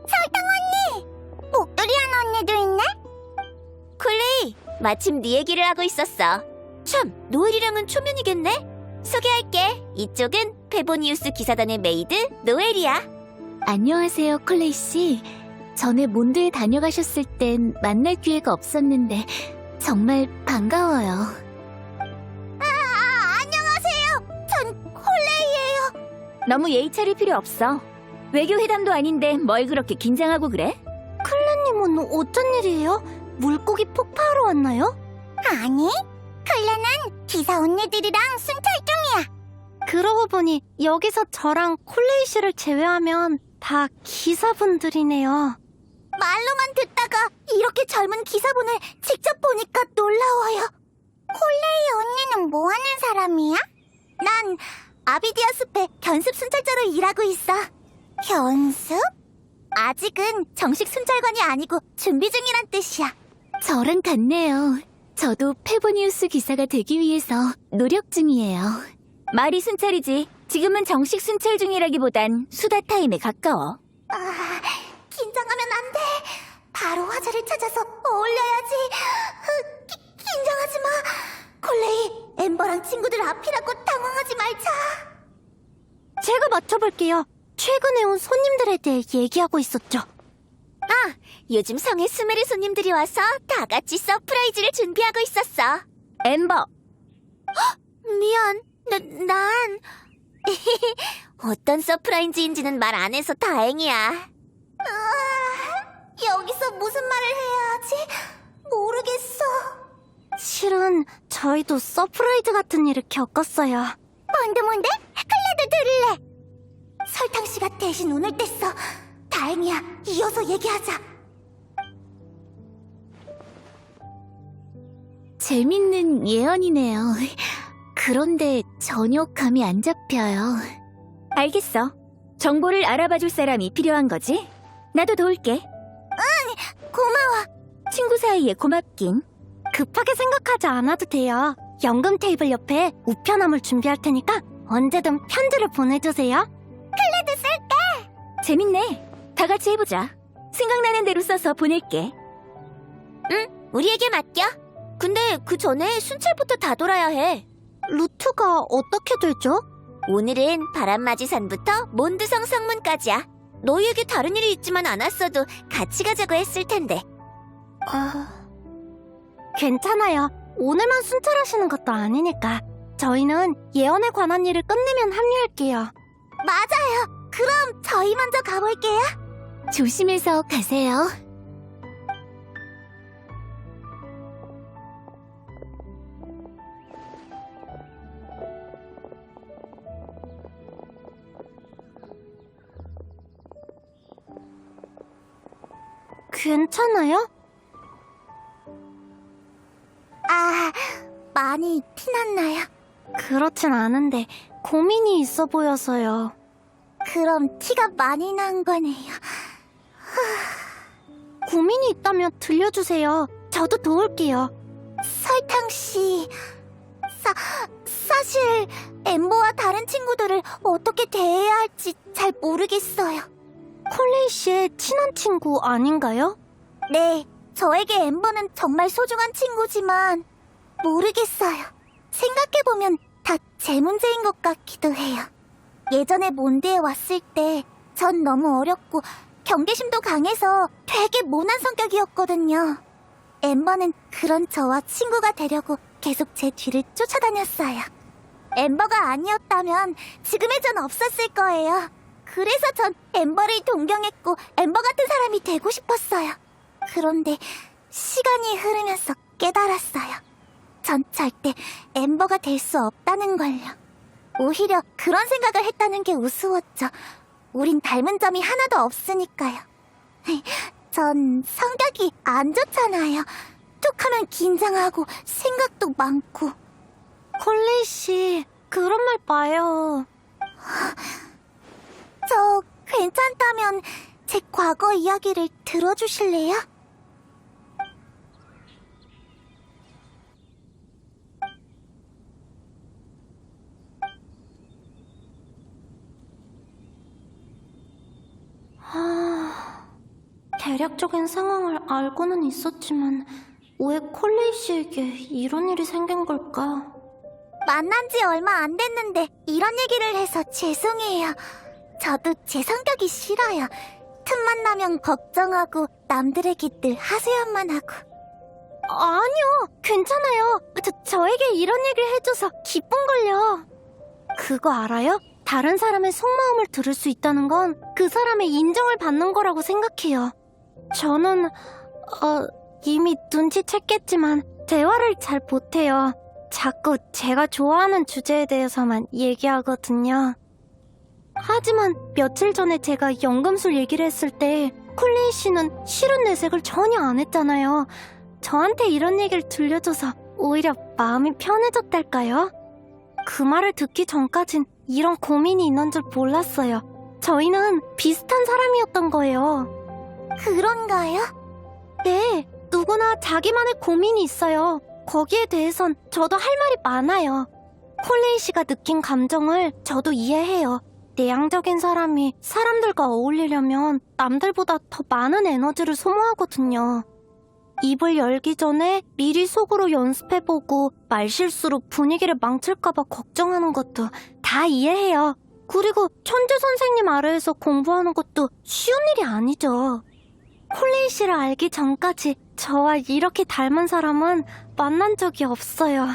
설탕 언니! 목도리한 언니도 있네? 쿨레이, 마침 네 얘기를 하고 있었어. 참, 노엘이랑은 초면이겠네? 소개할게. 이쪽은 페보니우스 기사단의 메이드, 노엘이야. 안녕하세요, 콜레이 씨. 전에 몬드에 다녀가셨을 땐 만날 기회가 없었는데 정말 반가워요. 안녕하세요. 전 콜레이예요. 너무 예의 차릴 필요 없어. 외교회담도 아닌데 뭘 그렇게 긴장하고 그래? 클레님은 어쩐 일이에요? 물고기 폭파하러 왔나요? 아니, 클레는 기사 언니들이랑 순찰 중이야. 그러고 보니 여기서 저랑 콜레이 씨를 제외하면 다 기사분들이네요. 말로만 듣다가 이렇게 젊은 기사분을 직접 보니까 놀라워요. 콜레이 언니는 뭐 하는 사람이야? 난 아비디아 숲에 견습 순찰자로 일하고 있어. 견습? 아직은 정식 순찰관이 아니고 준비 중이란 뜻이야. 저랑 같네요. 저도 페보니우스 기사가 되기 위해서 노력 중이에요. 말이 순찰이지. 지금은 정식 순찰 중이라기보단 수다 타임에 가까워. 긴장하면 안 돼. 바로 화제를 찾아서 어울려야지. 긴장하지 마. 콜레이, 엠버랑 친구들 앞이라고 당황하지 말자. 제가 맞춰볼게요. 최근에 온 손님들에 대해 얘기하고 있었죠. 요즘 성에 수메르 손님들이 와서 다 같이 서프라이즈를 준비하고 있었어. 엠버, 미안. 난 어떤 서프라이즈인지는 말 안 해서 다행이야. 여기서 무슨 말을 해야 하지? 모르겠어. 실은 저희도 서프라이즈 같은 일을 겪었어요. 뭔데? 클레도 들을래. 설탕씨가 대신 운을 뗐어. 다행이야. 이어서 얘기하자. 재밌는 예언이네요. 그런데 전혀 감이 안 잡혀요. 알겠어. 정보를 알아봐줄 사람이 필요한 거지? 나도 도울게. 고마워. 친구 사이에 고맙긴. 급하게 생각하지 않아도 돼요. 연금 테이블 옆에 우편함을 준비할 테니까 언제든 편지를 보내주세요. 클레드 쓸게. 재밌네. 다 같이 해보자. 생각나는 대로 써서 보낼게. 응, 우리에게 맡겨. 근데 그 전에 순찰부터 다 돌아야 해. 루트가 어떻게 되죠? 오늘은 바람맞이산부터 몬드성 성문까지야. 너희에게 다른 일이 있지만 않았어도 같이 가자고 했을 텐데. 괜찮아요. 오늘만 순찰하시는 것도 아니니까. 저희는 예언에 관한 일을 끝내면 합류할게요. 맞아요. 그럼 저희 먼저 가볼게요. 조심해서 가세요. 괜찮아요? 많이 티났나요? 그렇진 않은데 고민이 있어 보여서요. 그럼 티가 많이 난 거네요. 고민이 있다면 들려주세요. 저도 도울게요. 설탕씨, 사실 엠버와 다른 친구들을 어떻게 대해야 할지 잘 모르겠어요. 콜레이 씨의 친한 친구 아닌가요? 네, 저에게 엠버는 정말 소중한 친구지만 모르겠어요. 생각해보면 다 제 문제인 것 같기도 해요. 예전에 몬드에 왔을 때 전 너무 어렸고 경계심도 강해서 되게 모난 성격이었거든요. 엠버는 그런 저와 친구가 되려고 계속 제 뒤를 쫓아다녔어요. 엠버가 아니었다면 지금의 전 없었을 거예요. 그래서 전 엠버를 동경했고 엠버 같은 사람이 되고 싶었어요. 그런데 시간이 흐르면서 깨달았어요. 전 절대 엠버가 될 수 없다는 걸요. 오히려 그런 생각을 했다는 게 우스웠죠. 우린 닮은 점이 하나도 없으니까요. 전 성격이 안 좋잖아요. 툭하면 긴장하고 생각도 많고. 콜레이 씨, 그런 말 마요. 저 괜찮다면 제 과거 이야기를 들어주실래요? 대략적인 상황을 알고는 있었지만 왜 콜레이 씨에게 이런 일이 생긴 걸까? 만난 지 얼마 안 됐는데 이런 얘기를 해서 죄송해요. 저도 제 성격이 싫어요. 틈만 나면 걱정하고 남들에게 늘 하소연만 하고. 아니요, 괜찮아요. 저에게 이런 얘기를 해줘서 기쁜걸요. 그거 알아요? 다른 사람의 속마음을 들을 수 있다는 건 그 사람의 인정을 받는 거라고 생각해요. 저는, 이미 눈치챘겠지만 대화를 잘 못해요. 자꾸 제가 좋아하는 주제에 대해서만 얘기하거든요. 하지만 며칠 전에 제가 연금술 얘기를 했을 때 콜레이 씨는 싫은 내색을 전혀 안 했잖아요. 저한테 이런 얘기를 들려줘서 오히려 마음이 편해졌달까요? 그 말을 듣기 전까진 이런 고민이 있는 줄 몰랐어요. 저희는 비슷한 사람이었던 거예요. 그런가요? 네, 누구나 자기만의 고민이 있어요. 거기에 대해선 저도 할 말이 많아요. 콜레이 씨가 느낀 감정을 저도 이해해요. 내향적인 사람이 사람들과 어울리려면 남들보다 더 많은 에너지를 소모하거든요. 입을 열기 전에 미리 속으로 연습해보고 말실수로 분위기를 망칠까봐 걱정하는 것도 다 이해해요. 그리고 천재 선생님 아래에서 공부하는 것도 쉬운 일이 아니죠. 콜레이 씨를 알기 전까지 저와 이렇게 닮은 사람은 만난 적이 없어요.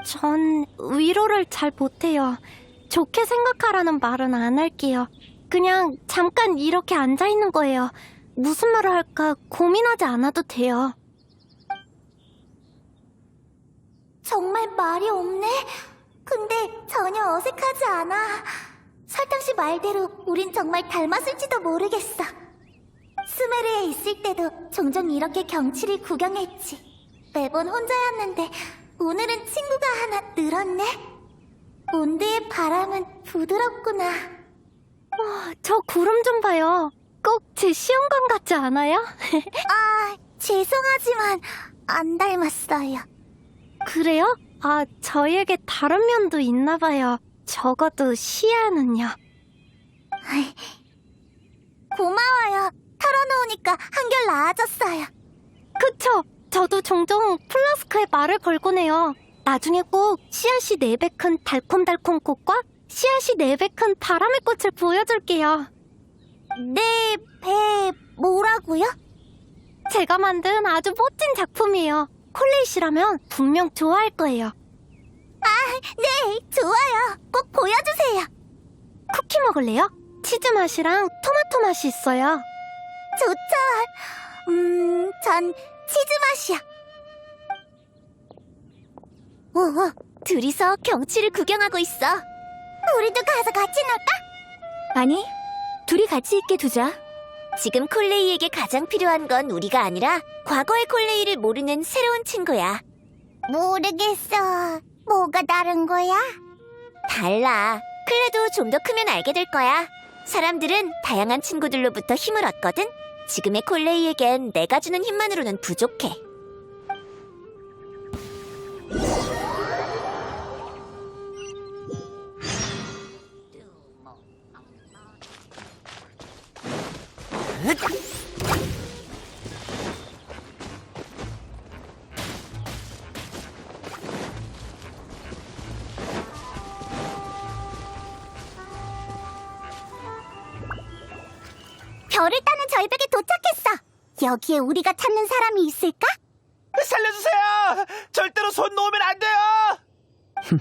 전 위로를 잘 못해요. 좋게 생각하라는 말은 안 할게요. 그냥 잠깐 이렇게 앉아있는 거예요. 무슨 말을 할까 고민하지 않아도 돼요. 정말 말이 없네? 근데 전혀 어색하지 않아. 설탕씨 말대로 우린 정말 닮았을지도 모르겠어. 스메르에 있을 때도 종종 이렇게 경치를 구경했지. 매번 혼자였는데 오늘은 친구가 하나 늘었네. 온드의 바람은 부드럽구나. 저 구름 좀 봐요. 꼭 제 시험관 같지 않아요? 죄송하지만 안 닮았어요. 그래요? 저희에게 다른 면도 있나 봐요. 적어도 시야는요. 고마워요. 털어놓으니까 한결 나아졌어요. 그쵸? 저도 종종 플라스크에 말을 걸곤 해요. 나중에 꼭 씨앗이 4배 큰 달콤달콤 꽃과 씨앗이 4배 큰 바람의 꽃을 보여줄게요. 네, 배 뭐라고요? 제가 만든 아주 멋진 작품이에요. 콜레이 씨라면 분명 좋아할 거예요. 네, 좋아요. 꼭 보여주세요. 쿠키 먹을래요? 치즈 맛이랑 토마토 맛이 있어요. 좋죠. 전 치즈 맛이야. 둘이서 경치를 구경하고 있어. 우리도 가서 같이 놀까? 아니, 둘이 같이 있게 두자. 지금 콜레이에게 가장 필요한 건 우리가 아니라 과거의 콜레이를 모르는 새로운 친구야. 모르겠어. 뭐가 다른 거야? 달라. 클레도 좀 더 크면 알게 될 거야. 사람들은 다양한 친구들로부터 힘을 얻거든. 지금의 콜레이에겐 내가 주는 힘만으로는 부족해. 별을 따는 절벽에 도착했어. 여기에 우리가 찾는 사람이 있을까? 살려주세요! 절대로 손 놓으면 안 돼요! 엄청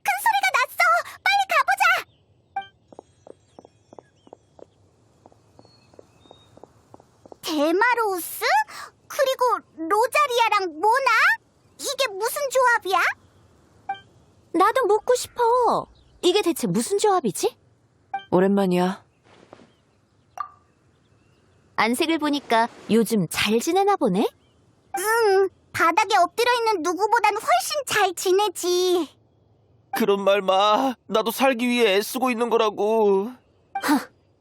큰 소리가 났어. 빨리 가보자. 데마로우스? 그리고 로자리아랑 모나? 이게 무슨 조합이야? 나도 묻고 싶어. 이게 대체 무슨 조합이지? 오랜만이야. 안색을 보니까 요즘 잘 지내나 보네? 바닥에 엎드려 있는 누구보단 훨씬 잘 지내지. 그런 말 마. 나도 살기 위해 애쓰고 있는 거라고.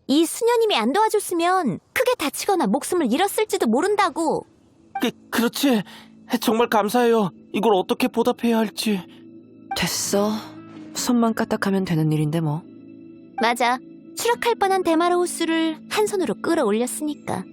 이 수녀님이 안 도와줬으면 크게 다치거나 목숨을 잃었을지도 모른다고. 그렇지. 정말 감사해요. 이걸 어떻게 보답해야 할지. 됐어. 손만 까딱하면 되는 일인데 뭐. 맞아. 추락할 뻔한 데마로우스를 한 손으로 끌어올렸으니까.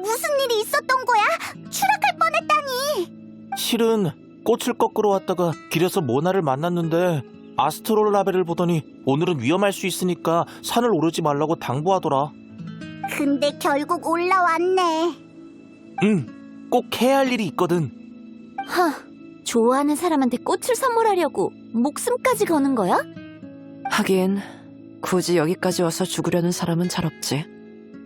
무슨 일이 있었던 거야? 추락할 뻔했다니. 실은 꽃을 꺾으러 왔다가 길에서 모나를 만났는데 아스트롤 라벨을 보더니 오늘은 위험할 수 있으니까 산을 오르지 말라고 당부하더라. 근데 결국 올라왔네. 응, 꼭 해야 할 일이 있거든. 좋아하는 사람한테 꽃을 선물하려고 목숨까지 거는 거야? 하긴 굳이 여기까지 와서 죽으려는 사람은 잘 없지.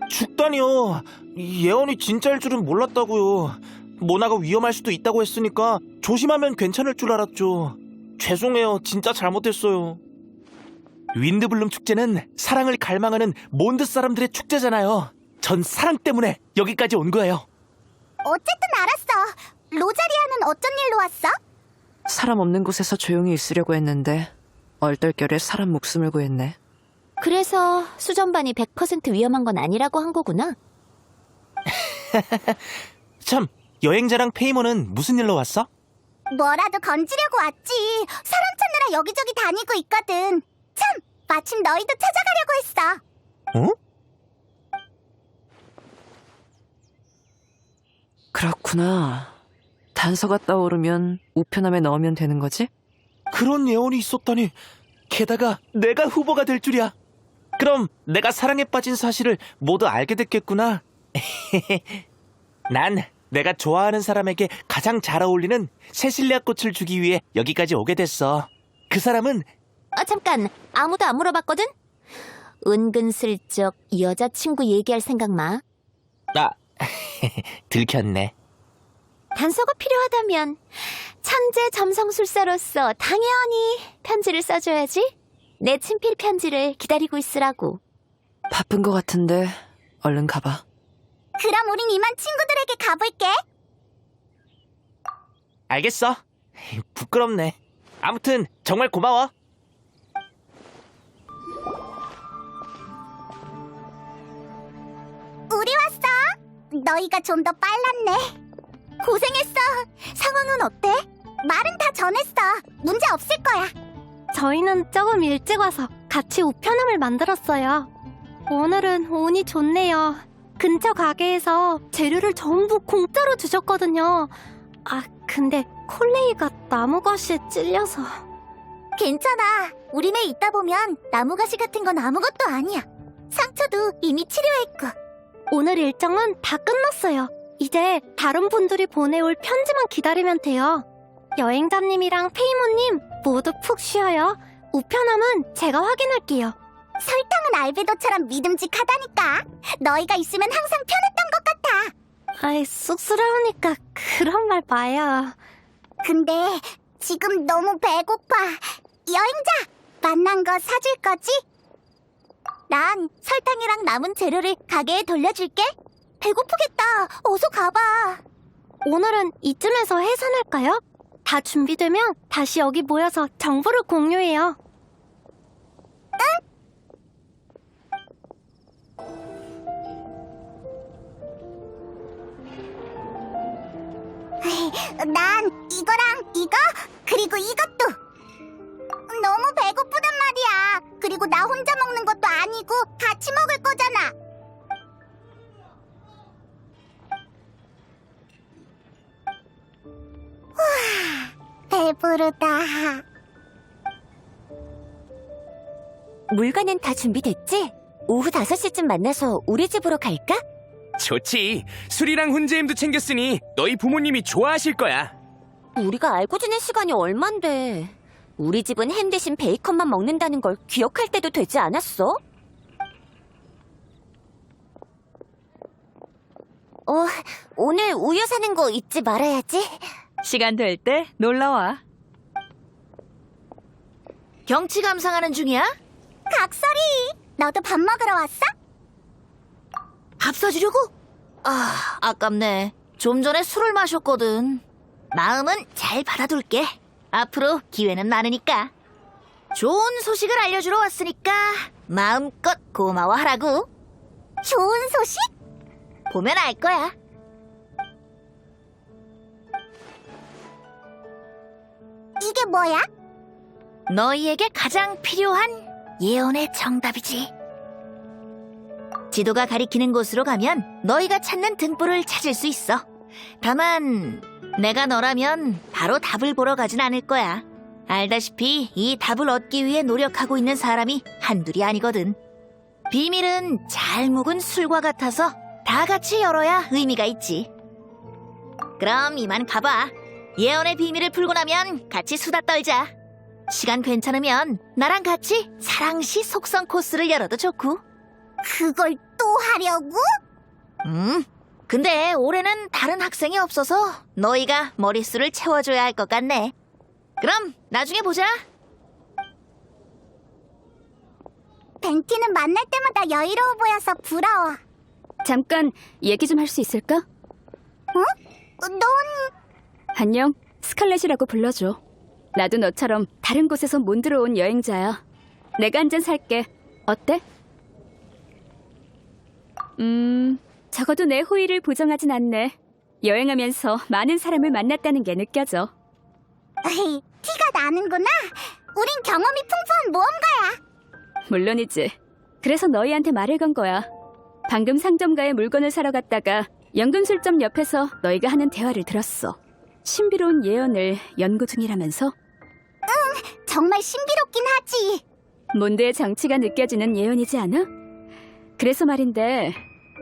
죽다니요. 예언이 진짜일 줄은 몰랐다고요. 모나가 위험할 수도 있다고 했으니까 조심하면 괜찮을 줄 알았죠. 죄송해요. 진짜 잘못했어요. 윈드블룸 축제는 사랑을 갈망하는 몬드 사람들의 축제잖아요. 전 사랑 때문에 여기까지 온 거예요. 어쨌든 알았어. 로자리아는 어쩐 일로 왔어? 사람 없는 곳에서 조용히 있으려고 했는데 얼떨결에 사람 목숨을 구했네. 그래서 수전반이 100% 위험한 건 아니라고 한 거구나. 참, 여행자랑 페이몬은 무슨 일로 왔어? 뭐라도 건지려고 왔지. 사람 찾느라 여기저기 다니고 있거든. 참, 마침 너희도 찾아가려고 했어. 어? 그렇구나. 단서가 떠오르면 우편함에 넣으면 되는 거지? 그런 예언이 있었다니. 게다가 내가 후보가 될 줄이야. 그럼 내가 사랑에 빠진 사실을 모두 알게 됐겠구나. 난 내가 좋아하는 사람에게 가장 잘 어울리는 세실리아 꽃을 주기 위해 여기까지 오게 됐어. 그 사람은 잠깐, 아무도 안 물어봤거든? 은근슬쩍 여자친구 얘기할 생각 마. 들켰네. 단서가 필요하다면 천재 점성술사로서 당연히 편지를 써줘야지. 내 친필 편지를 기다리고 있으라고. 바쁜 것 같은데 얼른 가봐. 그럼 우린 이만 친구들에게 가볼게. 알겠어. 부끄럽네. 아무튼 정말 고마워. 우리 왔어. 너희가 좀 더 빨랐네. 고생했어. 상황은 어때? 말은 다 전했어. 문제 없을 거야. 저희는 조금 일찍 와서 같이 우편함을 만들었어요. 오늘은 운이 좋네요. 근처 가게에서 재료를 전부 공짜로 주셨거든요. 근데 콜레이가 나무가시에 찔려서... 괜찮아. 우리네 있다 보면 나무가시 같은 건 아무것도 아니야. 상처도 이미 치료했고. 오늘 일정은 다 끝났어요. 이제 다른 분들이 보내올 편지만 기다리면 돼요. 여행자님이랑 페이모님 모두 푹 쉬어요. 우편함은 제가 확인할게요. 설탕은 알베도처럼 믿음직하다니까. 너희가 있으면 항상 편했던 것 같아. 쑥스러우니까 그런 말 마요. 근데 지금 너무 배고파. 여행자, 만난 거 사줄 거지? 난 설탕이랑 남은 재료를 가게에 돌려줄게. 배고프겠다. 어서 가봐. 오늘은 이쯤에서 해산할까요? 다 준비되면 다시 여기 모여서 정보를 공유해요. 난 이거랑 이거 그리고 이것도. 너무 배고프단 말이야. 그리고 나 혼자 먹는 것도 아니고 같이 먹을 거잖아. 배부르다. 물건은 다 준비됐지? 오후 5시쯤 만나서 우리 집으로 갈까? 좋지. 술이랑 훈제임도 챙겼으니 너희 부모님이 좋아하실 거야. 우리가 알고 지낸 시간이 얼만데. 우리 집은 햄 대신 베이컨만 먹는다는 걸 기억할 때도 되지 않았어? 오늘 우유 사는 거 잊지 말아야지. 시간 될 때 놀러와. 경치 감상하는 중이야? 각설이, 너도 밥 먹으러 왔어? 밥 사주려고? 아깝네. 좀 전에 술을 마셨거든. 마음은 잘 받아둘게. 앞으로 기회는 많으니까. 좋은 소식을 알려주러 왔으니까 마음껏 고마워하라고. 좋은 소식? 보면 알 거야. 이게 뭐야? 너희에게 가장 필요한 예언의 정답이지. 지도가 가리키는 곳으로 가면 너희가 찾는 등불을 찾을 수 있어. 다만 내가 너라면 바로 답을 보러 가진 않을 거야. 알다시피 이 답을 얻기 위해 노력하고 있는 사람이 한둘이 아니거든. 비밀은 잘 묵은 술과 같아서 다 같이 열어야 의미가 있지. 그럼 이만 가봐. 예언의 비밀을 풀고 나면 같이 수다 떨자. 시간 괜찮으면 나랑 같이 사랑시 속성 코스를 열어도 좋고. 그걸 또 하려고? 근데 올해는 다른 학생이 없어서 너희가 머릿수를 채워줘야 할 것 같네. 그럼 나중에 보자. 벤티는 만날 때마다 여유로워 보여서 부러워. 잠깐 얘기 좀 할 수 있을까? 넌 안녕, 스칼렛이라고 불러줘. 나도 너처럼 다른 곳에서 몬드로 온 여행자야. 내가 한 잔 살게. 어때? 적어도 내 호의를 부정하진 않네. 여행하면서 많은 사람을 만났다는 게 느껴져. 티가 나는구나. 우린 경험이 풍부한 모험가야. 물론이지. 그래서 너희한테 말을 건 거야. 방금 상점가에 물건을 사러 갔다가 연금술점 옆에서 너희가 하는 대화를 들었어. 신비로운 예언을 연구 중이라면서? 정말 신비롭긴 하지. 몬드의 정치가 느껴지는 예언이지 않아? 그래서 말인데,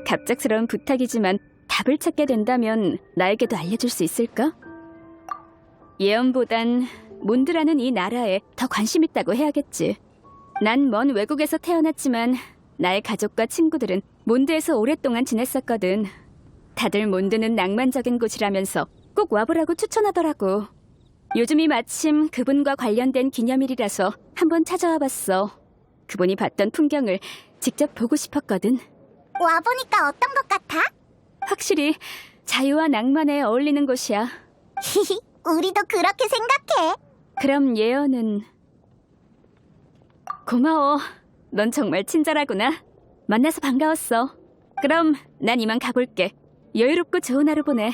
갑작스러운 부탁이지만 답을 찾게 된다면 나에게도 알려줄 수 있을까? 예언보단 몬드라는 이 나라에 더 관심 있다고 해야겠지. 난 먼 외국에서 태어났지만 나의 가족과 친구들은 몬드에서 오랫동안 지냈었거든. 다들 몬드는 낭만적인 곳이라면서 꼭 와보라고 추천하더라고. 요즘이 마침 그분과 관련된 기념일이라서 한번 찾아와 봤어. 그분이 봤던 풍경을 직접 보고 싶었거든. 와보니까 어떤 것 같아? 확실히 자유와 낭만에 어울리는 곳이야. 우리도 그렇게 생각해. 그럼 예언은... 고마워. 넌 정말 친절하구나. 만나서 반가웠어. 그럼 난 이만 가볼게. 여유롭고 좋은 하루 보내.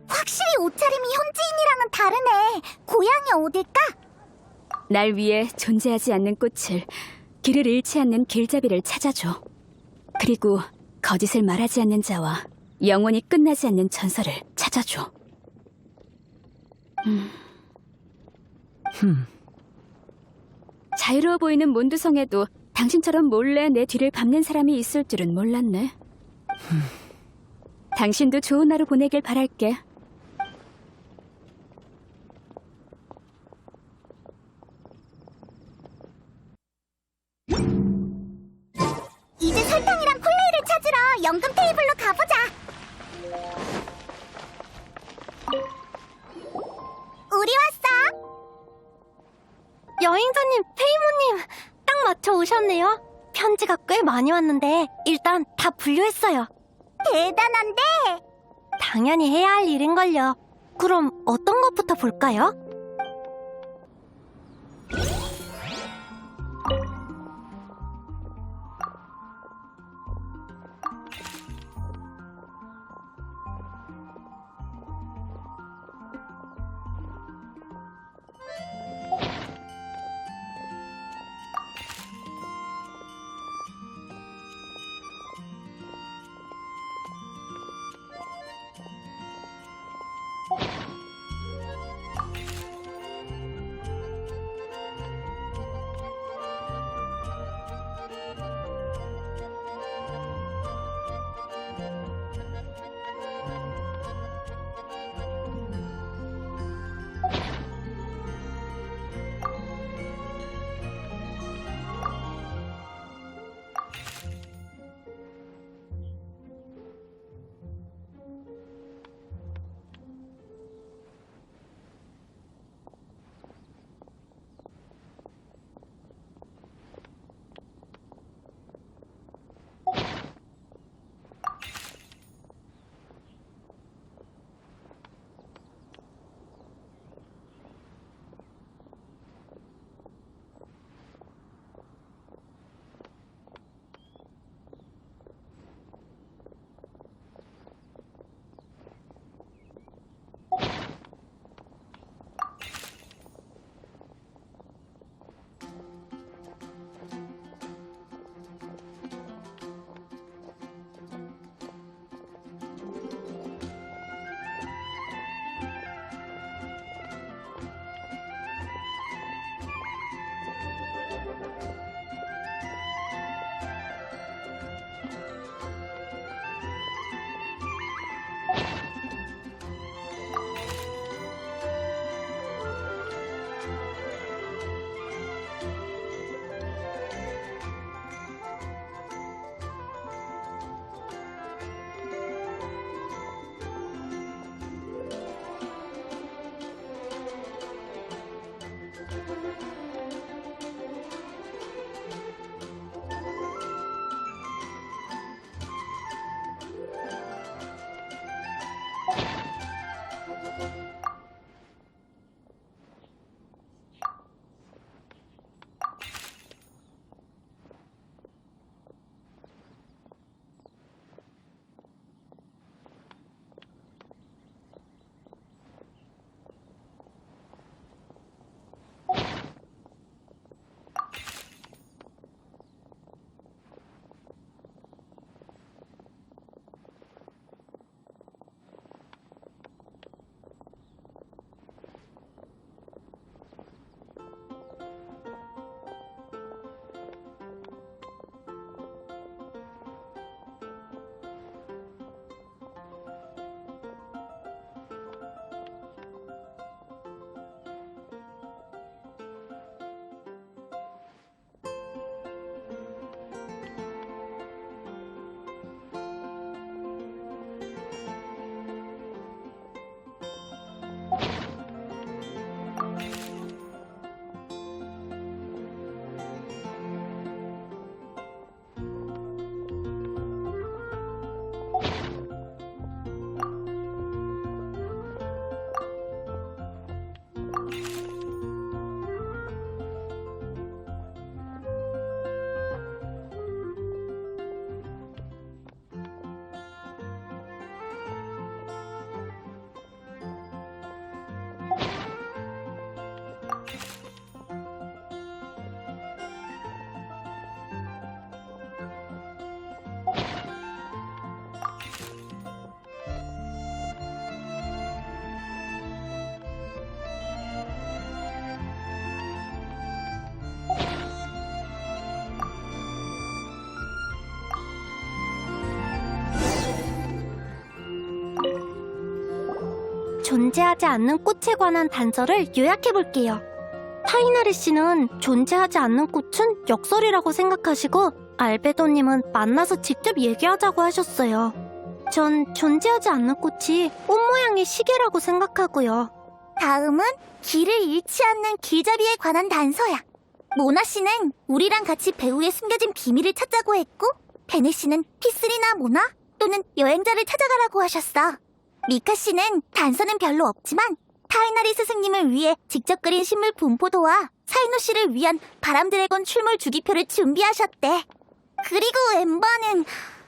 확실히 옷차림이 현지인이랑은 다르네. 고향이 어딜까? 날 위해 존재하지 않는 꽃을, 길을 잃지 않는 길잡이를 찾아줘. 그리고 거짓을 말하지 않는 자와 영원히 끝나지 않는 전설을 찾아줘. 자유로워 보이는 몬드성에도 당신처럼 몰래 내 뒤를 밟는 사람이 있을 줄은 몰랐네. 당신도 좋은 하루 보내길 바랄게. 이제 설탕이랑 콜레이를 찾으러 연금 테이블로 가보자. 우리 왔어. 여행자님, 페이모님, 딱 맞춰 오셨네요. 편지가 꽤 많이 왔는데 일단 다 분류했어요. 대단한데? 당연히 해야 할 일인걸요. 그럼 어떤 것부터 볼까요? 존재하지 않는 꽃에 관한 단서를 요약해볼게요. 타이나리 씨는 존재하지 않는 꽃은 역설이라고 생각하시고 알베도님은 만나서 직접 얘기하자고 하셨어요. 전 존재하지 않는 꽃이 꽃 모양의 시계라고 생각하고요. 다음은 길을 잃지 않는 길잡이에 관한 단서야. 모나 씨는 우리랑 같이 배후에 숨겨진 비밀을 찾자고 했고, 베네 씨는 피슬이나 모나 또는 여행자를 찾아가라고 하셨어. 미카 씨는 단서는 별로 없지만 타이나리 스승님을 위해 직접 그린 식물 분포도와 사이노 씨를 위한 바람 드래곤 출몰 주기표를 준비하셨대. 그리고 엠버는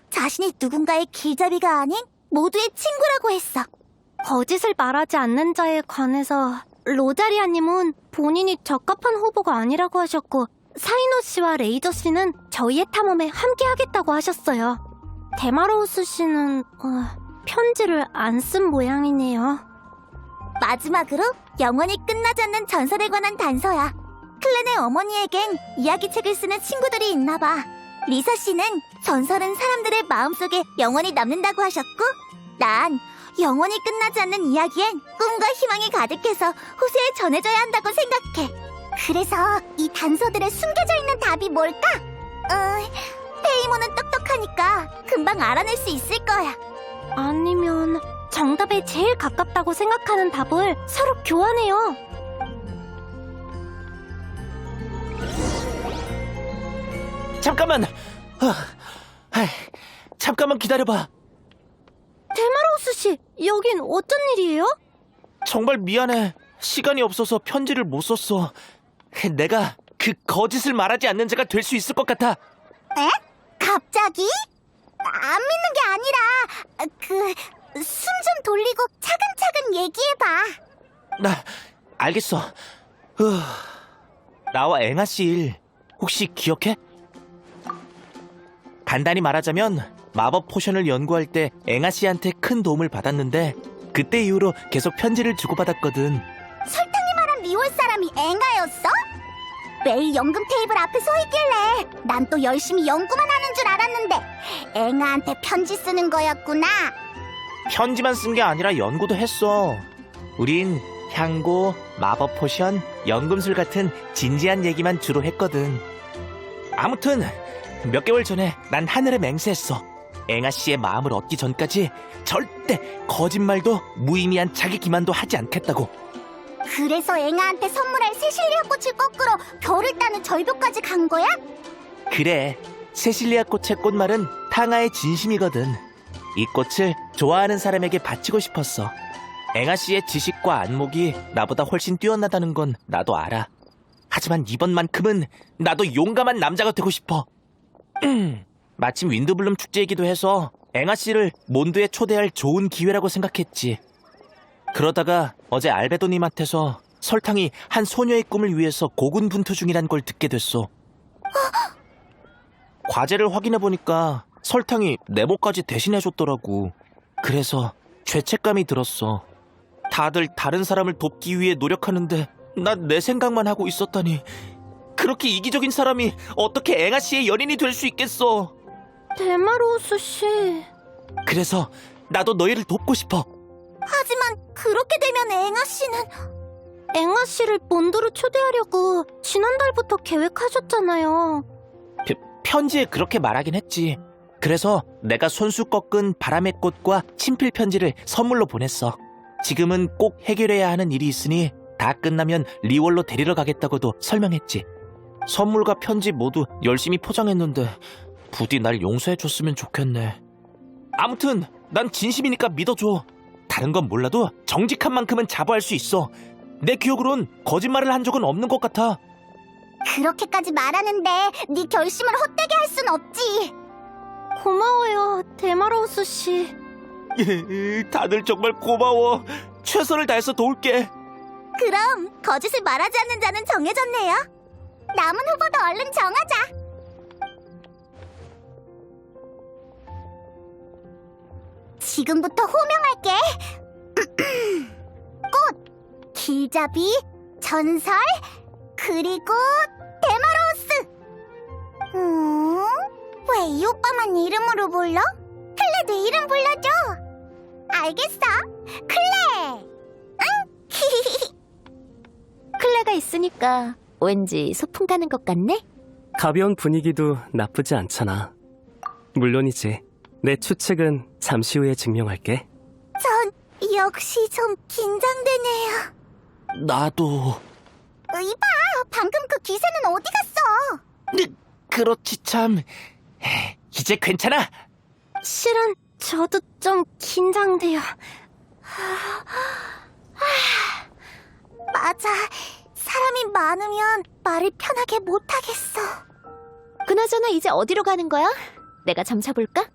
자신이 누군가의 길잡이가 아닌 모두의 친구라고 했어. 거짓을 말하지 않는 자에 관해서 로자리아님은 본인이 적합한 후보가 아니라고 하셨고 사이노 씨와 레이저 씨는 저희의 탐험에 함께 하겠다고 하셨어요. 데마로우스 씨는 편지를 안 쓴 모양이네요. 마지막으로 영원히 끝나지 않는 전설에 관한 단서야. 클랜의 어머니에겐 이야기책을 쓰는 친구들이 있나 봐. 리사 씨는 전설은 사람들의 마음속에 영원히 남는다고 하셨고, 난 영원히 끝나지 않는 이야기엔 꿈과 희망이 가득해서 후세에 전해져야 한다고 생각해. 그래서 이 단서들에 숨겨져 있는 답이 뭘까? 페이모는 똑똑하니까 금방 알아낼 수 있을 거야. 아니면 정답에 제일 가깝다고 생각하는 답을 서로 교환해요. 잠깐만! 잠깐만 기다려봐. 데마로우스 씨, 여긴 어쩐 일이에요? 정말 미안해. 시간이 없어서 편지를 못 썼어. 내가 그 거짓을 말하지 않는 자가 될 수 있을 것 같아. 에? 갑자기? 안 믿는 게 아니라 숨 좀 돌리고 차근차근 얘기해봐. 알겠어. 나와 앵아씨 일 혹시 기억해? 간단히 말하자면 마법 포션을 연구할 때 앵아씨한테 큰 도움을 받았는데 그때 이후로 계속 편지를 주고받았거든. 설탕이 말한 리월 사람이 앵아였어? 매일 연금 테이블 앞에 서 있길래 난 또 열심히 연구만 하는 줄 알았는데 앵아한테 편지 쓰는 거였구나. 편지만 쓴 게 아니라 연구도 했어. 우린 향고, 마법 포션, 연금술 같은 진지한 얘기만 주로 했거든. 아무튼 몇 개월 전에 난 하늘에 맹세했어. 앵아씨의 마음을 얻기 전까지 절대 거짓말도 무의미한 자기 기만도 하지 않겠다고. 그래서 앵아한테 선물할 세실리아 꽃을 거꾸로 별을 따는 절벽까지 간 거야? 그래, 세실리아 꽃의 꽃말은 탕아의 진심이거든. 이 꽃을 좋아하는 사람에게 바치고 싶었어. 앵아씨의 지식과 안목이 나보다 훨씬 뛰어나다는 건 나도 알아. 하지만 이번만큼은 나도 용감한 남자가 되고 싶어. 마침 윈드블룸 축제이기도 해서 앵아씨를 몬드에 초대할 좋은 기회라고 생각했지. 그러다가 어제 알베도님한테서 설탕이 한 소녀의 꿈을 위해서 고군분투 중이란 걸 듣게 됐어. 과제를 확인해보니까 설탕이 네모까지 대신해줬더라고. 그래서 죄책감이 들었어. 다들 다른 사람을 돕기 위해 노력하는데 난 내 생각만 하고 있었다니. 그렇게 이기적인 사람이 어떻게 앵아씨의 연인이 될 수 있겠어. 데마로우스 씨. 그래서 나도 너희를 돕고 싶어. 하지만 그렇게 되면 앵아씨는 앵아 씨를 몬드로 초대하려고 지난달부터 계획하셨잖아요. 편지에 그렇게 말하긴 했지. 그래서 내가 손수 꺾은 바람의 꽃과 친필 편지를 선물로 보냈어. 지금은 꼭 해결해야 하는 일이 있으니 다 끝나면 리월로 데리러 가겠다고도 설명했지. 선물과 편지 모두 열심히 포장했는데 부디 날 용서해줬으면 좋겠네. 아무튼 난 진심이니까 믿어줘. 다른 건 몰라도 정직한 만큼은 자부할 수 있어. 내 기억으론 거짓말을 한 적은 없는 것 같아. 그렇게까지 말하는데 네 결심을 헛되게 할 순 없지. 고마워요, 데마로우스 씨. 다들 정말 고마워. 최선을 다해서 도울게. 그럼 거짓을 말하지 않는 자는 정해졌네요. 남은 후보도 얼른 정하자. 지금부터 호명할게. 꽃, 길잡이, 전설, 그리고 데마로우스. 왜 이 오빠만 이름으로 불러? 클레도 이름 불러줘. 알겠어, 클레. 클레가 있으니까 왠지 소풍 가는 것 같네? 가벼운 분위기도 나쁘지 않잖아. 물론이지. 내 추측은 잠시 후에 증명할게. 전 역시 좀 긴장되네요. 나도. 이봐, 방금 그 기세는 어디 갔어? 그렇지 참. 이제 괜찮아. 실은 저도 좀 긴장돼요. 맞아. 사람이 많으면 말을 편하게 못하겠어. 그나저나 이제 어디로 가는 거야? 내가 점 쳐볼까?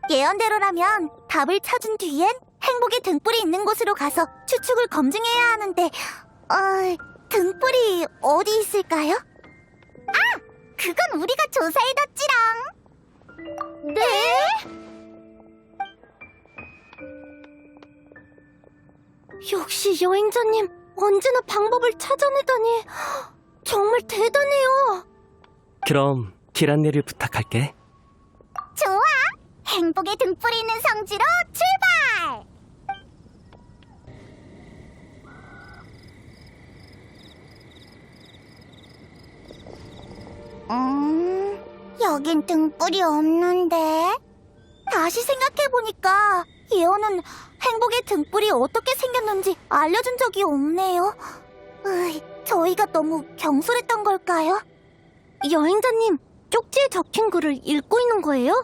예언대로라면 답을 찾은 뒤엔 행복의 등불이 있는 곳으로 가서 추측을 검증해야 하는데 등불이 어디 있을까요? 아! 그건 우리가 조사해뒀지랑. 네? 역시 여행자님 언제나 방법을 찾아내다니 정말 대단해요. 그럼 길 안내를 부탁할게. 좋아! 행복의 등불이 있는 성지로 출발! 여긴 등불이 없는데. 다시 생각해보니까 예언은 행복의 등불이 어떻게 생겼는지 알려준 적이 없네요. 저희가 너무 경솔했던 걸까요? 여행자님, 쪽지에 적힌 글을 읽고 있는 거예요?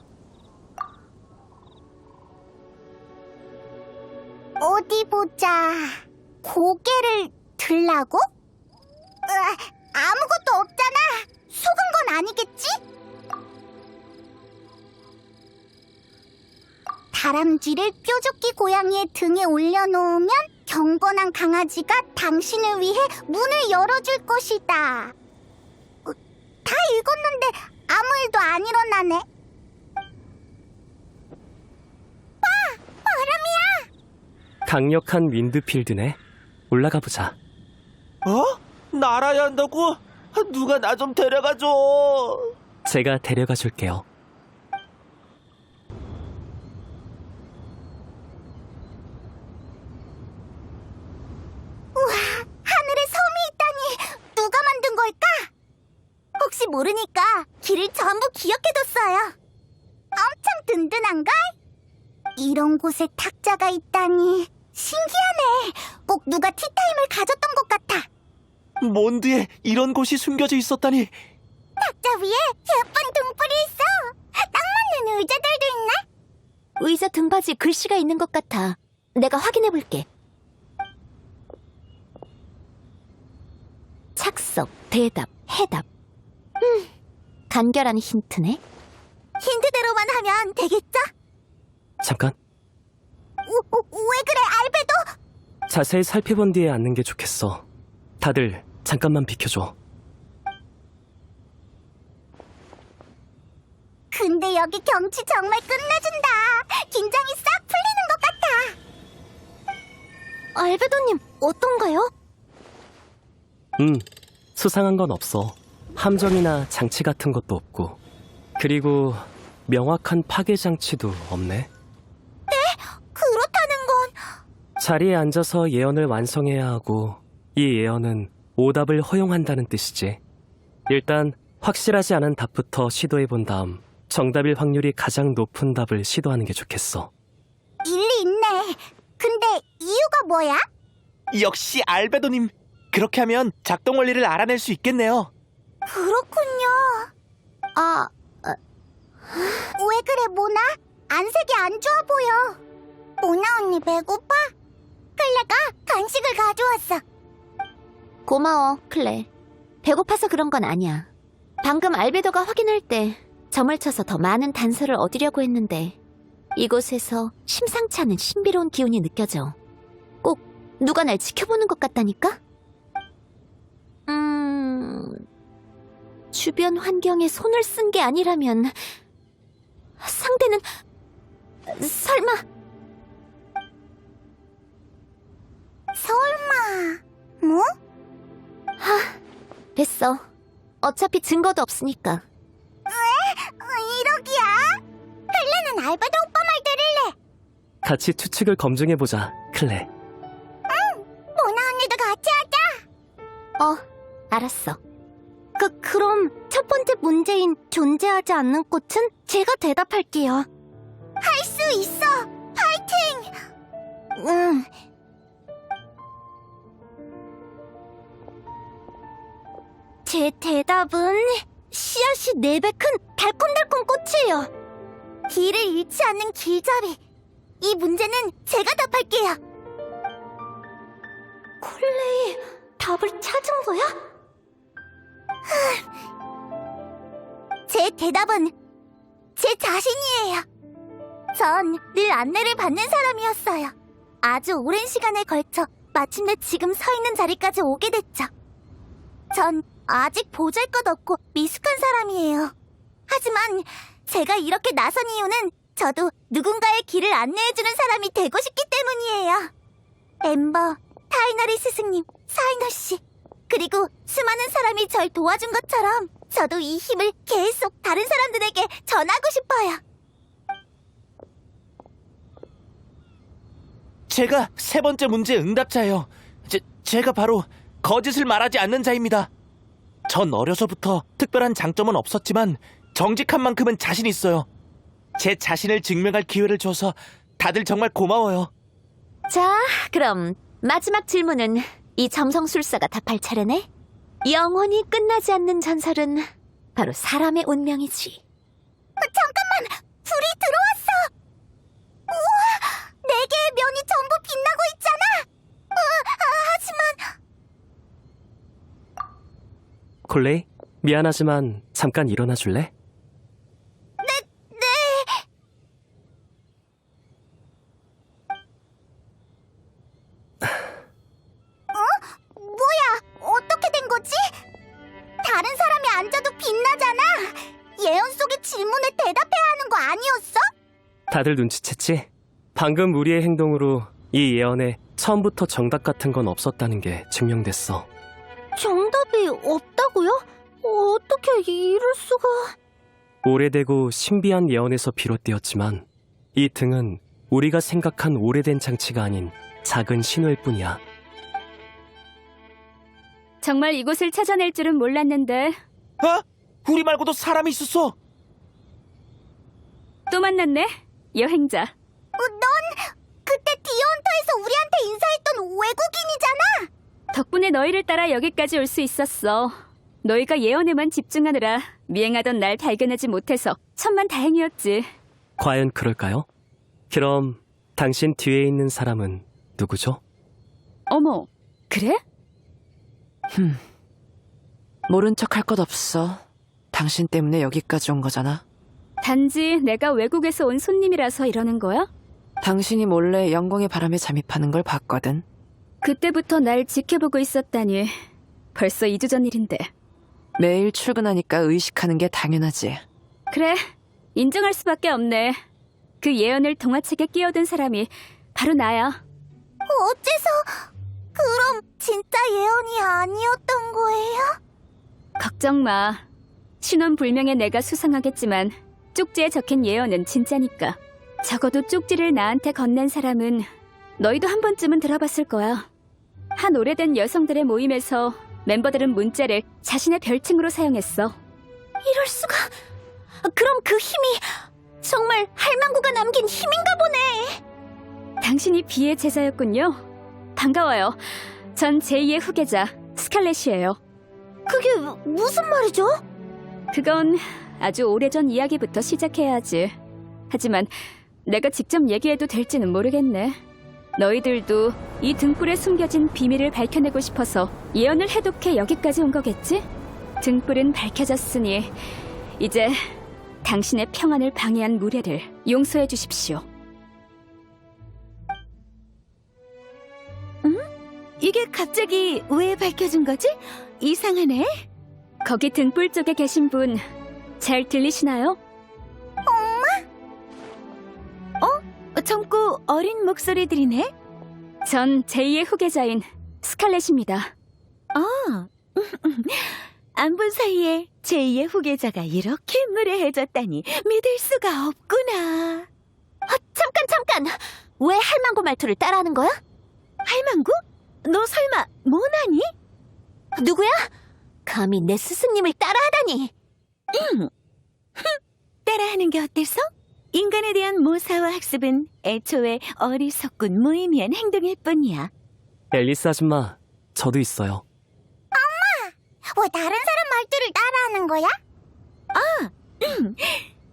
어디 보자. 고개를 들라고? 아무것도 없잖아. 속은 건 아니겠지? 다람쥐를 뾰족히 고양이의 등에 올려놓으면 경건한 강아지가 당신을 위해 문을 열어줄 것이다. 다 읽었는데 아무 일도 안 일어나네. 바람이야! 강력한 윈드필드네. 올라가 보자. 날아야 한다고? 누가 나 좀 데려가줘. 제가 데려가 줄게요. 하늘에 섬이 있다니 누가 만든 걸까? 혹시 모르니까 길을 전부 기억해뒀어요. 엄청 든든한걸? 이런 곳에 탁자가 있다니 신기하네. 꼭 누가 티타임을 가졌던 것 같아. 몬드에 이런 곳이 숨겨져 있었다니. 탁자 위에 예쁜 등불이 있어. 딱 맞는 의자들도 있네. 의자 등받이 글씨가 있는 것 같아. 내가 확인해볼게. 착석, 대답, 해답. 간결한 힌트네. 힌트대로만 하면 되겠죠? 잠깐. 왜 그래, 알베도? 자세히 살펴본 뒤에 앉는 게 좋겠어. 다들 잠깐만 비켜줘. 근데 여기 경치 정말 끝내준다. 긴장이 싹 풀리는 것 같아. 알베도님, 어떤가요? 수상한 건 없어. 함정이나 장치 같은 것도 없고. 그리고 명확한 파괴 장치도 없네. 그렇다는 건 자리에 앉아서 예언을 완성해야 하고, 이 예언은 오답을 허용한다는 뜻이지. 일단 확실하지 않은 답부터 시도해본 다음 정답일 확률이 가장 높은 답을 시도하는 게 좋겠어. 일리 있네. 근데 이유가 뭐야? 역시 알베도님. 그렇게 하면 작동 원리를 알아낼 수 있겠네요. 그렇군요. 왜 그래, 모나? 안색이 안 좋아 보여. 모나 언니 배고파? 클레가 간식을 가져왔어. 고마워, 클레. 배고파서 그런 건 아니야. 방금 알베도가 확인할 때 점을 쳐서 더 많은 단서를 얻으려고 했는데 이곳에서 심상치 않은 신비로운 기운이 느껴져. 꼭 누가 날 지켜보는 것 같다니까? 주변 환경에 손을 쓴 게 아니라면 상대는 설마 뭐? 됐어. 어차피 증거도 없으니까. 왜? 이러기야? 클레는 알베도 오빠 말 들을래. 같이 추측을 검증해보자, 클레. 모나 언니도 알았어. 그럼 첫 번째 문제인 존재하지 않는 꽃은 제가 대답할게요. 할 수 있어! 파이팅! 응. 제 대답은 씨앗이 4배 큰 달콤달콤 꽃이에요. 길을 잃지 않는 길잡이. 이 문제는 제가 답할게요. 콜레이, 답을 찾은 거야? 제 대답은 제 자신이에요. 전 늘 안내를 받는 사람이었어요. 아주 오랜 시간에 걸쳐 마침내 지금 서 있는 자리까지 오게 됐죠. 전 아직 보잘것없고 미숙한 사람이에요. 하지만 제가 이렇게 나선 이유는 저도 누군가의 길을 안내해주는 사람이 되고 싶기 때문이에요. 엠버, 타이너리 스승님, 사이너 씨, 그리고 수많은 사람이 절 도와준 것처럼 저도 이 힘을 계속 다른 사람들에게 전하고 싶어요. 제가 세 번째 문제 응답자예요. 제가 바로 거짓을 말하지 않는 자입니다. 전 어려서부터 특별한 장점은 없었지만 정직한 만큼은 자신 있어요. 제 자신을 증명할 기회를 줘서 다들 정말 고마워요. 자, 그럼 마지막 질문은 이 점성술사가 답할 차례네. 영원히 끝나지 않는 전설은 바로 사람의 운명이지. 잠깐만! 불이 들어왔어! 우와! 4개의 면이 전부 빛나고 있잖아! 하지만... 콜레이, 미안하지만 잠깐 일어나 줄래? 네... 뭐야? 어떻게 된 거지? 다른 사람이 앉아도 빛나잖아! 예언 속의 질문에 대답해야 하는 거 아니었어? 다들 눈치챘지? 방금 우리의 행동으로 이 예언에 처음부터 정답 같은 건 없었다는 게 증명됐어. 정답이 없다고요? 어떻게 이럴 수가... 오래되고 신비한 예언에서 비롯되었지만 이 등은 우리가 생각한 오래된 장치가 아닌 작은 신호일 뿐이야. 정말 이곳을 찾아낼 줄은 몰랐는데 우리 말고도 사람이 있었어. 또 만났네, 여행자. 넌 그때 디어헌터에서 우리한테 인사했던 외국인이잖아! 덕분에 너희를 따라 여기까지 올 수 있었어. 너희가 예언에만 집중하느라 미행하던 날 발견하지 못해서 천만 다행이었지. 과연 그럴까요? 그럼 당신 뒤에 있는 사람은 누구죠? 어머, 그래? 모른 척 할 것 없어. 당신 때문에 여기까지 온 거잖아. 단지 내가 외국에서 온 손님이라서 이러는 거야? 당신이 몰래 영광의 바람에 잠입하는 걸 봤거든. 그때부터 날 지켜보고 있었다니. 벌써 2주 전 일인데. 매일 출근하니까 의식하는 게 당연하지. 그래, 인정할 수밖에 없네. 그 예언을 동화책에 끼워든 사람이 바로 나야. 어째서... 그럼 진짜 예언이 아니었던 거예요? 걱정 마. 신원불명의 내가 수상하겠지만 쪽지에 적힌 예언은 진짜니까. 적어도 쪽지를 나한테 건넨 사람은 너희도 한 번쯤은 들어봤을 거야. 한 오래된 여성들의 모임에서 멤버들은 문자를 자신의 별칭으로 사용했어. 이럴 수가... 그럼 그 힘이 정말 할망구가 남긴 힘인가 보네. 당신이 비의 제자였군요. 반가워요. 전 제2의 후계자 스칼렛이에요. 그게 무슨 말이죠? 그건 아주 오래전 이야기부터 시작해야지. 하지만 내가 직접 얘기해도 될지는 모르겠네. 너희들도 이 등불에 숨겨진 비밀을 밝혀내고 싶어서 예언을 해독해 여기까지 온 거겠지? 등불은 밝혀졌으니 이제 당신의 평안을 방해한 무례를 용서해 주십시오. 이게 갑자기 왜 밝혀진 거지? 이상하네. 거기 등불 쪽에 계신 분 잘 들리시나요? 젊고 어린 목소리들이네. 전 제2의 후계자인 스칼렛입니다. 안 본 사이에 제2의 후계자가 이렇게 무례해졌다니 믿을 수가 없구나. 잠깐! 왜 할망구 말투를 따라하는 거야? 할망구? 너 설마 모나니? 누구야? 감히 내 스승님을 따라하다니. 따라하는 게 어때서? 인간에 대한 모사와 학습은 애초에 어리석군 무의미한 행동일 뿐이야. 앨리스 아줌마, 저도 있어요. 왜 다른 사람 말투를 따라하는 거야?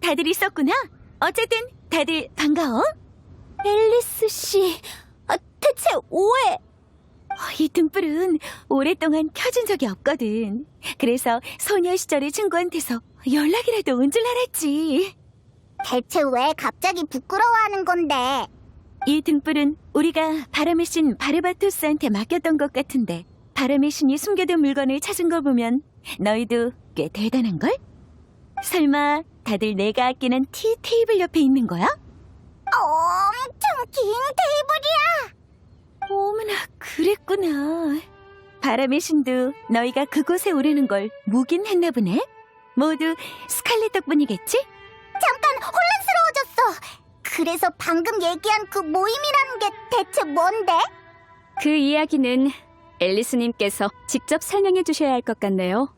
다들 있었구나. 어쨌든 다들 반가워. 앨리스 씨, 대체 왜? 이 등불은 오랫동안 켜진 적이 없거든. 그래서 소녀 시절의 친구한테서 연락이라도 온 줄 알았지. 대체 왜 갑자기 부끄러워하는 건데? 이 등불은 우리가 바람의 신 바르바토스한테 맡겼던 것 같은데 바람의 신이 숨겨둔 물건을 찾은 거 보면 너희도 꽤 대단한걸? 설마 다들 내가 아끼는 티 테이블 옆에 있는 거야? 엄청 긴 테이블이야. 어머나, 그랬구나. 바람의 신도 너희가 그곳에 오르는 걸 묵인했나 보네? 모두 스칼렛 덕분이겠지? 잠깐 혼란스러워졌어. 그래서 방금 얘기한 그 모임이라는 게 대체 뭔데? 그 이야기는 앨리스님께서 직접 설명해 주셔야 할 것 같네요.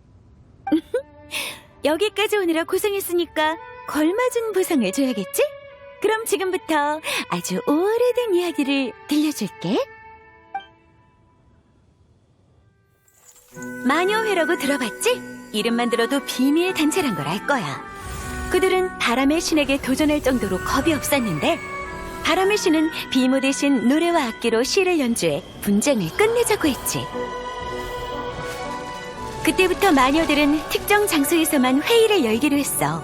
여기까지 오느라 고생했으니까 걸맞은 보상을 줘야겠지? 그럼 지금부터 아주 오래된 이야기를 들려줄게. 마녀회라고 들어봤지? 이름만 들어도 비밀 단체란 걸 알 거야. 그들은 바람의 신에게 도전할 정도로 겁이 없었는데 바람의 신은 비모 대신 노래와 악기로 시를 연주해 분쟁을 끝내자고 했지. 그때부터 마녀들은 특정 장소에서만 회의를 열기로 했어.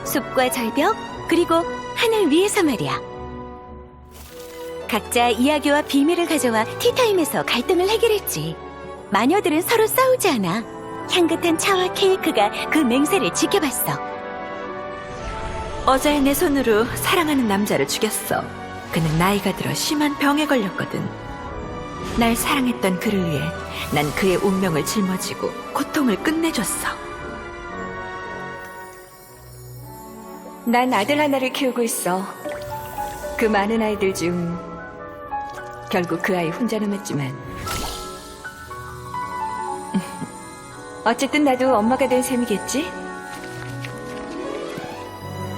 숲과 절벽, 그리고 하늘 위에서 말이야. 각자 이야기와 비밀을 가져와 티타임에서 갈등을 해결했지. 마녀들은 서로 싸우지 않아. 향긋한 차와 케이크가 그 맹세를 지켜봤어. 어제 내 손으로 사랑하는 남자를 죽였어. 그는 나이가 들어 심한 병에 걸렸거든. 날 사랑했던 그를 위해 난 그의 운명을 짊어지고 고통을 끝내줬어. 난 아들 하나를 키우고 있어. 그 많은 아이들 중 결국 그 아이 혼자 남았지만 어쨌든 나도 엄마가 된 셈이겠지?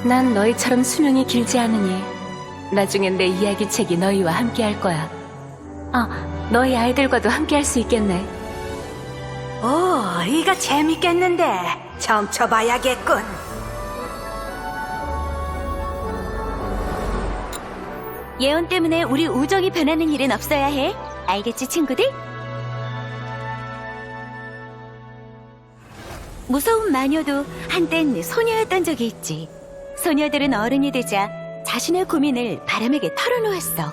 난 너희처럼 수명이 길지 않으니 나중엔 내 이야기책이 너희와 함께 할 거야. 너희 아이들과도 함께 할 수 있겠네. 오, 이거 재밌겠는데. 점쳐봐야겠군. 예언 때문에 우리 우정이 변하는 일은 없어야 해. 알겠지, 친구들? 무서운 마녀도 한땐 소녀였던 적이 있지. 소녀들은 어른이 되자 자신의 고민을 바람에게 털어놓았어.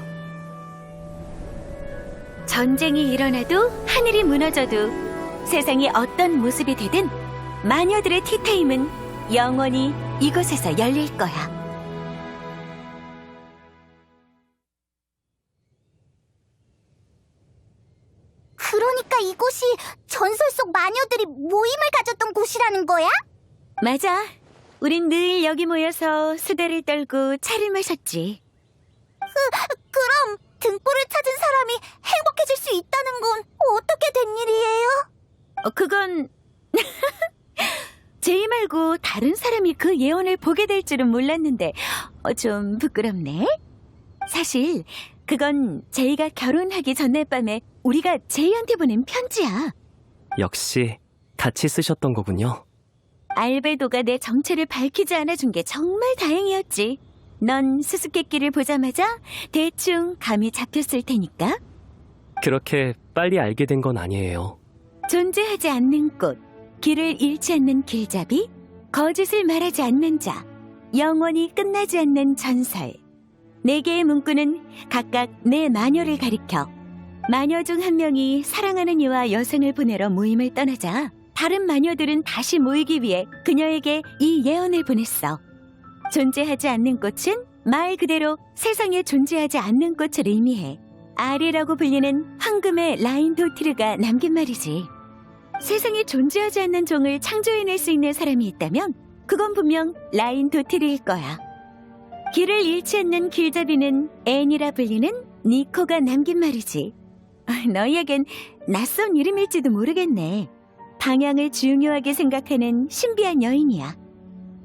전쟁이 일어나도 하늘이 무너져도 세상이 어떤 모습이 되든 마녀들의 티타임은 영원히 이곳에서 열릴 거야. 그러니까 이곳이 전설 속 마녀들이 모임을 가졌던 곳이라는 거야? 맞아. 우린 늘 여기 모여서 수다를 떨고 차를 마셨지. 그럼 등불을 찾은 사람이 행복해질 수 있다는 건 어떻게 된 일이에요? 그건 제이 말고 다른 사람이 그 예언을 보게 될 줄은 몰랐는데 좀 부끄럽네. 사실 그건 제이가 결혼하기 전날 밤에 우리가 제이한테 보낸 편지야. 역시 같이 쓰셨던 거군요. 알베도가 내 정체를 밝히지 않아준 게 정말 다행이었지. 넌 수수께끼를 보자마자 대충 감이 잡혔을 테니까. 그렇게 빨리 알게 된 건 아니에요. 존재하지 않는 꽃, 길을 잃지 않는 길잡이, 거짓을 말하지 않는 자, 영원히 끝나지 않는 전설. 4개의 문구는 각각 네 마녀를 가리켜 마녀 중 한 명이 사랑하는 이와 여생을 보내러 모임을 떠나자 다른 마녀들은 다시 모이기 위해 그녀에게 이 예언을 보냈어. 존재하지 않는 꽃은 말 그대로 세상에 존재하지 않는 꽃을 의미해. 아리라고 불리는 황금의 라인도티르가 남긴 말이지. 세상에 존재하지 않는 종을 창조해낼 수 있는 사람이 있다면 그건 분명 라인도티르일 거야. 길을 잃지 않는 길잡이는 앤이라 불리는 니코가 남긴 말이지. 너희에겐 낯선 이름일지도 모르겠네. 방향을 중요하게 생각하는 신비한 여인이야.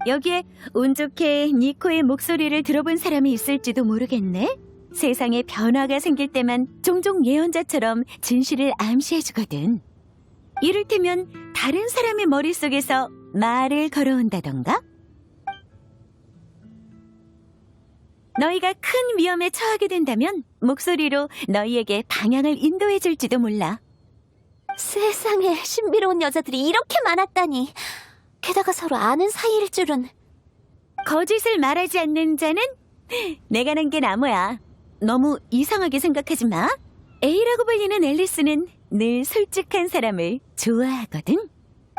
여기에 운 좋게 니코의 목소리를 들어본 사람이 있을지도 모르겠네. 세상에 변화가 생길 때만 종종 예언자처럼 진실을 암시해주거든. 이를테면 다른 사람의 머릿속에서 말을 걸어온다던가? 너희가 큰 위험에 처하게 된다면 목소리로 너희에게 방향을 인도해줄지도 몰라. 세상에 신비로운 여자들이 이렇게 많았다니. 게다가 서로 아는 사이일 줄은. 거짓을 말하지 않는 자는 내가 난 게 나무야. 너무 이상하게 생각하지 마. A라고 불리는 앨리스는 늘 솔직한 사람을 좋아하거든.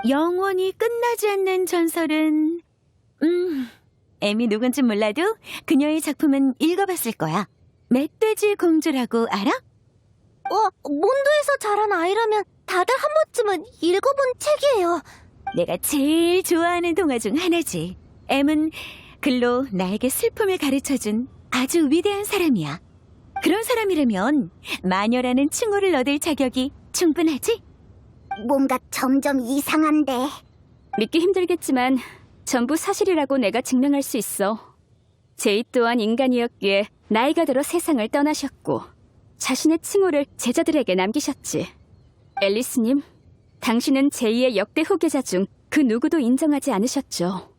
영원히 끝나지 않는 전설은 M이 누군지 몰라도 그녀의 작품은 읽어봤을 거야. 멧돼지 공주라고 알아? 몬드에서 자란 아이라면 다들 한 번쯤은 읽어본 책이에요. 내가 제일 좋아하는 동화 중 하나지. M은 글로 나에게 슬픔을 가르쳐준 아주 위대한 사람이야. 그런 사람이라면 마녀라는 칭호를 얻을 자격이 충분하지? 뭔가 점점 이상한데. 믿기 힘들겠지만 전부 사실이라고 내가 증명할 수 있어. 제이 또한 인간이었기에 나이가 들어 세상을 떠나셨고 자신의 칭호를 제자들에게 남기셨지. 앨리스님, 당신은 제이의 역대 후계자 중 그 누구도 인정하지 않으셨죠.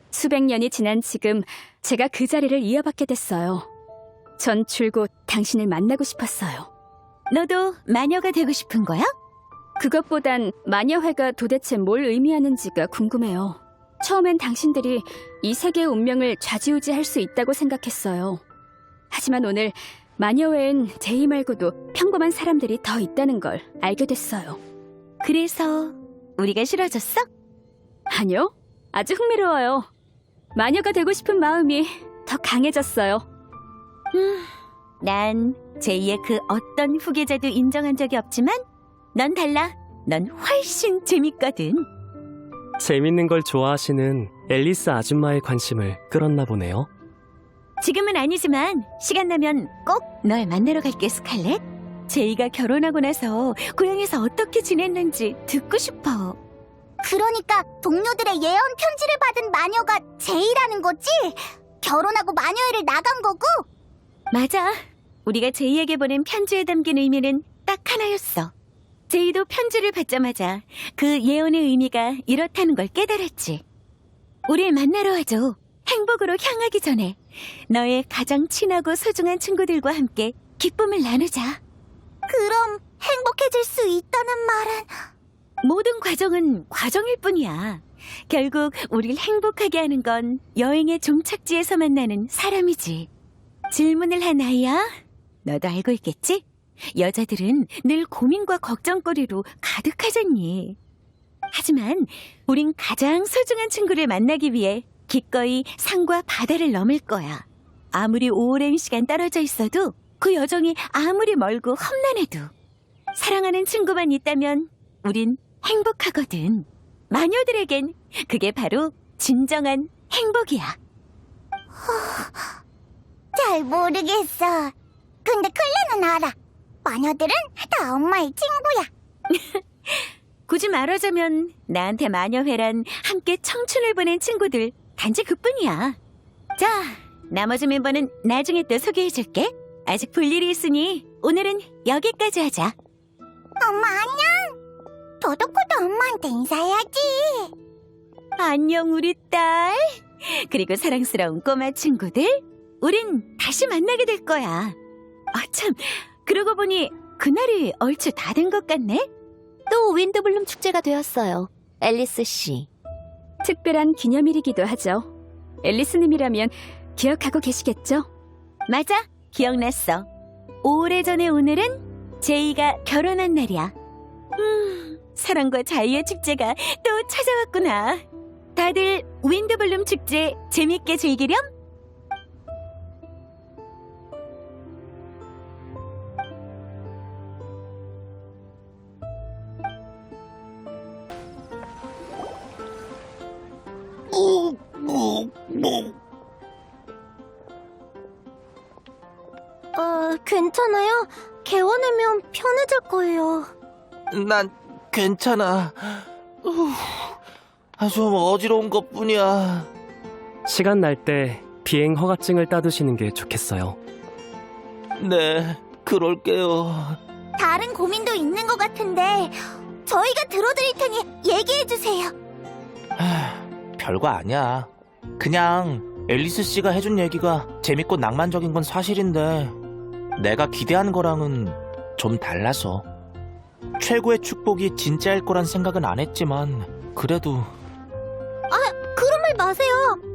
수백 년이 지난 지금 제가 그 자리를 이어받게 됐어요. 전 줄곧 당신을 만나고 싶었어요. 너도 마녀가 되고 싶은 거야? 그것보단 마녀회가 도대체 뭘 의미하는지가 궁금해요. 처음엔 당신들이 이 세계의 운명을 좌지우지할 수 있다고 생각했어요. 하지만 오늘 마녀회엔 제이 말고도 평범한 사람들이 더 있다는 걸 알게 됐어요. 그래서 우리가 싫어졌어? 아니요. 아주 흥미로워요. 마녀가 되고 싶은 마음이 더 강해졌어요. 난 제이의 그 어떤 후계자도 인정한 적이 없지만 넌 달라. 넌 훨씬 재밌거든. 재밌는 걸 좋아하시는 앨리스 아줌마의 관심을 끌었나 보네요. 지금은 아니지만 시간 나면 꼭 널 만나러 갈게, 스칼렛. 제이가 결혼하고 나서 고향에서 어떻게 지냈는지 듣고 싶어. 그러니까 동료들의 예언 편지를 받은 마녀가 제이라는 거지? 결혼하고 마녀회를 나간 거고? 맞아. 우리가 제이에게 보낸 편지에 담긴 의미는 딱 하나였어. 제이도 편지를 받자마자 그 예언의 의미가 이렇다는 걸 깨달았지. 우릴 만나러 와줘. 행복으로 향하기 전에 너의 가장 친하고 소중한 친구들과 함께 기쁨을 나누자. 그럼 행복해질 수 있다는 말은? 모든 과정은 과정일 뿐이야. 결국 우릴 행복하게 하는 건 여행의 종착지에서 만나는 사람이지. 질문을 한 아이야. 너도 알고 있겠지? 여자들은 늘 고민과 걱정거리로 가득하잖니. 하지만 우린 가장 소중한 친구를 만나기 위해 기꺼이 산과 바다를 넘을 거야. 아무리 오랜 시간 떨어져 있어도 그 여정이 아무리 멀고 험난해도 사랑하는 친구만 있다면 우린 행복하거든. 마녀들에겐 그게 바로 진정한 행복이야. 잘 모르겠어. 근데 클레는 알아. 마녀들은 다 엄마의 친구야. 굳이 말하자면 나한테 마녀회란 함께 청춘을 보낸 친구들 단지 그뿐이야. 자, 나머지 멤버는 나중에 또 소개해줄게. 아직 볼 일이 있으니 오늘은 여기까지 하자. 엄마 안녕. 도도코도 엄마한테 인사해야지. 안녕 우리 딸. 그리고 사랑스러운 꼬마 친구들. 우린 다시 만나게 될 거야. 참, 그러고 보니 그날이 얼추 다 된 것 같네. 또 윈드블룸 축제가 되었어요. 앨리스 씨. 특별한 기념일이기도 하죠. 앨리스님이라면 기억하고 계시겠죠? 맞아, 기억났어. 오래전의 오늘은 제이가 결혼한 날이야. 사랑과 자유의 축제가 또 찾아왔구나. 다들 윈드블룸 축제 재밌게 즐기렴? 괜찮아요? 개워내면 편해질 거예요. 난 괜찮아. 좀 어지러운 것뿐이야. 시간 날 때 비행 허가증을 따두시는 게 좋겠어요. 네, 그럴게요. 다른 고민도 있는 것 같은데 저희가 들어드릴 테니 얘기해주세요. 별거 아니야. 그냥 앨리스 씨가 해준 얘기가 재밌고 낭만적인 건 사실인데 내가 기대한 거랑은 좀 달라서 최고의 축복이 진짜일 거란 생각은 안 했지만 그래도 그런 말 마세요.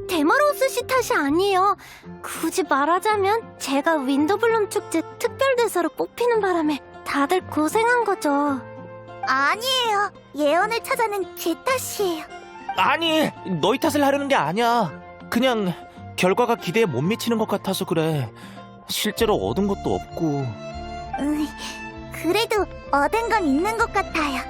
데마로우스 씨 탓이 아니에요. 굳이 말하자면 제가 윈드블룸 축제 특별대사로 뽑히는 바람에 다들 고생한 거죠. 아니에요. 예언을 찾아낸 제 탓이에요. 아니, 너희 탓을 하려는 게 아니야. 그냥 결과가 기대에 못 미치는 것 같아서 그래. 실제로 얻은 것도 없고. 그래도 얻은 건 있는 것 같아요.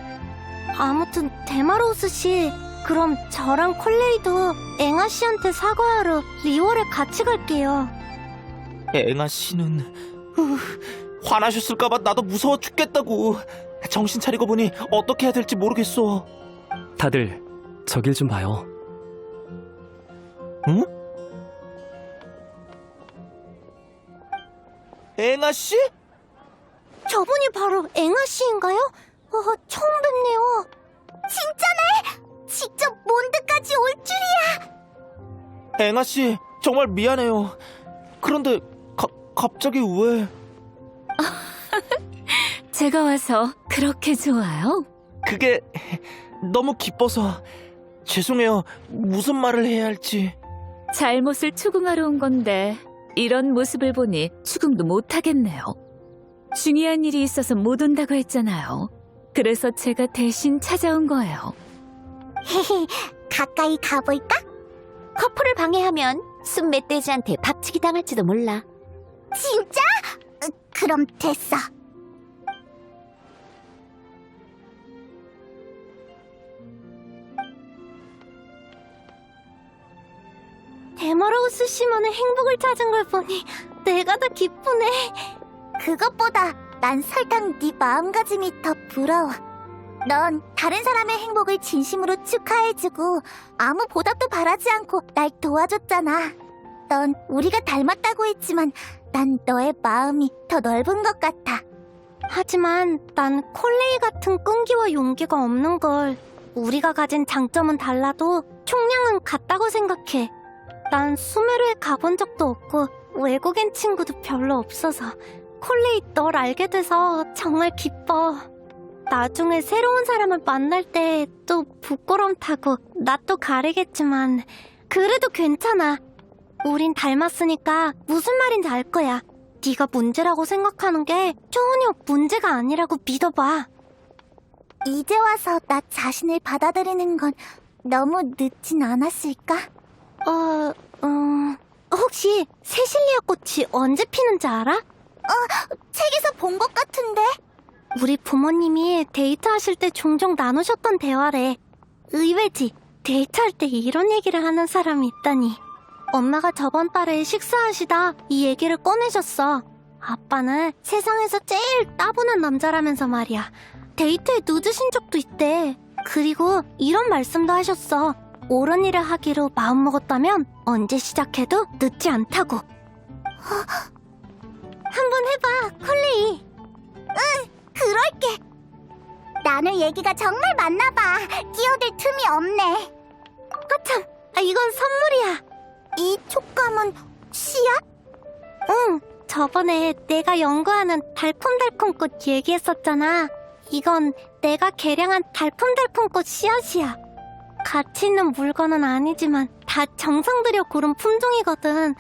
아무튼 데마로우스 씨, 그럼 저랑 콜레이도 앵아 씨한테 사과하러 리월에 같이 갈게요. 앵아 씨는 화나셨을까봐 나도 무서워 죽겠다고. 정신 차리고 보니 어떻게 해야 될지 모르겠어. 다들 저길 좀 봐요. 응? 앵아 씨? 저분이 바로 앵아 씨인가요? 처음 뵙네요. 진짜네! 직접 몬드까지 올 줄이야! 앵아 씨, 정말 미안해요. 그런데 갑자기 왜? 제가 와서 그렇게 좋아요? 그게 너무 기뻐서 죄송해요. 무슨 말을 해야 할지. 잘못을 추궁하러 온 건데 이런 모습을 보니 추궁도 못하겠네요. 중요한 일이 있어서 못 온다고 했잖아요. 그래서 제가 대신 찾아온 거예요. 가까이 가볼까? 커플을 방해하면 순멧돼지한테 박치기 당할지도 몰라. 진짜? 그럼 됐어. 데마로우스 씨만의 행복을 찾은 걸 보니 내가 더 기쁘네. 그것보다 난 설탕 네 마음가짐이 더 부러워. 넌 다른 사람의 행복을 진심으로 축하해주고 아무 보답도 바라지 않고 날 도와줬잖아. 넌 우리가 닮았다고 했지만 난 너의 마음이 더 넓은 것 같아. 하지만 난 콜레이 같은 끈기와 용기가 없는 걸. 우리가 가진 장점은 달라도 총량은 같다고 생각해. 난 수메르에 가본 적도 없고 외국인 친구도 별로 없어서 콜레이 널 알게 돼서 정말 기뻐. 나중에 새로운 사람을 만날 때 또 부끄럼 타고 나 또 가리겠지만 그래도 괜찮아. 우린 닮았으니까 무슨 말인지 알 거야. 네가 문제라고 생각하는 게 전혀 문제가 아니라고 믿어봐. 이제 와서 나 자신을 받아들이는 건 너무 늦진 않았을까? 혹시 세실리아 꽃이 언제 피는지 알아? 책에서 본 것 같은데? 우리 부모님이 데이트하실 때 종종 나누셨던 대화래. 의외지. 데이트할 때 이런 얘기를 하는 사람이 있다니. 엄마가 저번 달에 식사하시다 이 얘기를 꺼내셨어. 아빠는 세상에서 제일 따분한 남자라면서 말이야. 데이트에 늦으신 적도 있대. 그리고 이런 말씀도 하셨어. 옳은 일을 하기로 마음먹었다면 언제 시작해도 늦지 않다고. 한번 해봐, 콜레이. 그럴게. 나눌 얘기가 정말 많나봐. 끼어들 틈이 없네. 참, 이건 선물이야. 이 촉감은 씨앗? 응, 저번에 내가 연구하는 달콤달콤 꽃 얘기했었잖아. 이건 내가 개량한 달콤달콤 꽃 씨앗이야. 가치 있는 물건은 아니지만 다 정성 들여 고른 품종이거든.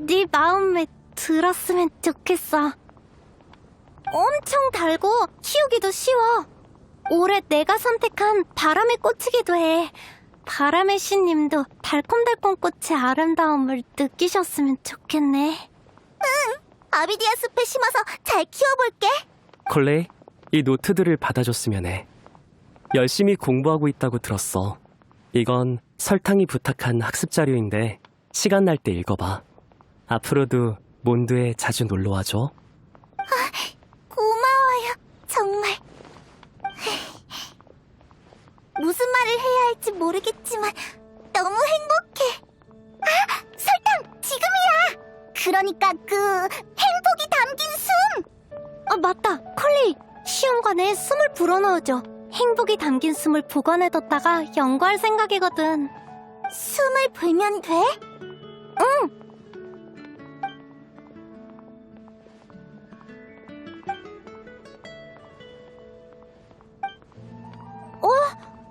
네 마음에 들었으면 좋겠어. 엄청 달고 키우기도 쉬워. 올해 내가 선택한 바람의 꽃이기도 해. 바람의 신님도 달콤달콤 꽃의 아름다움을 느끼셨으면 좋겠네. 아비디아 숲에 심어서 잘 키워볼게. 콜레이, 이 노트들을 받아줬으면 해. 열심히 공부하고 있다고 들었어. 이건 설탕이 부탁한 학습 자료인데 시간 날 때 읽어봐. 앞으로도 몬드에 자주 놀러와줘. 고마워요, 정말. 무슨 말을 해야 할지 모르겠지만 너무 행복해. 아, 설탕, 지금이야! 그러니까 행복이 담긴 숨! 맞다, 콜리. 시험관에 숨을 불어넣어줘. 행복이 담긴 숨을 보관해뒀다가 연구할 생각이거든. 숨을 불면 돼? 응!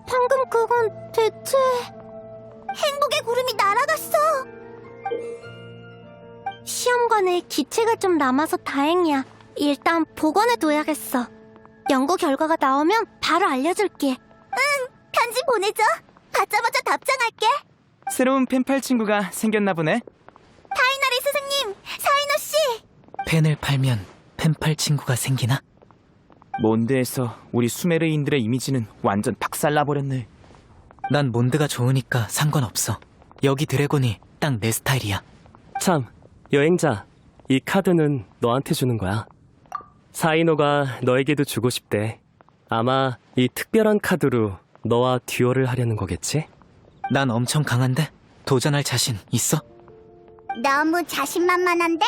방금 그건 대체... 행복의 구름이 날아갔어! 시험관에 기체가 좀 남아서 다행이야. 일단 보관해둬야겠어. 연구 결과가 나오면 바로 알려줄게. 편지 보내줘. 받자마자 답장할게. 새로운 펜팔 친구가 생겼나 보네. 타이나리 스승님, 사이노 씨. 펜을 팔면 펜팔 친구가 생기나? 몬드에서 우리 수메르인들의 이미지는 완전 박살나버렸네. 난 몬드가 좋으니까 상관없어. 여기 드래곤이 딱 내 스타일이야. 참, 여행자. 이 카드는 너한테 주는 거야. 사이노가 너에게도 주고 싶대. 아마 이 특별한 카드로 너와 듀얼을 하려는 거겠지? 난 엄청 강한데? 도전할 자신 있어? 너무 자신만만한데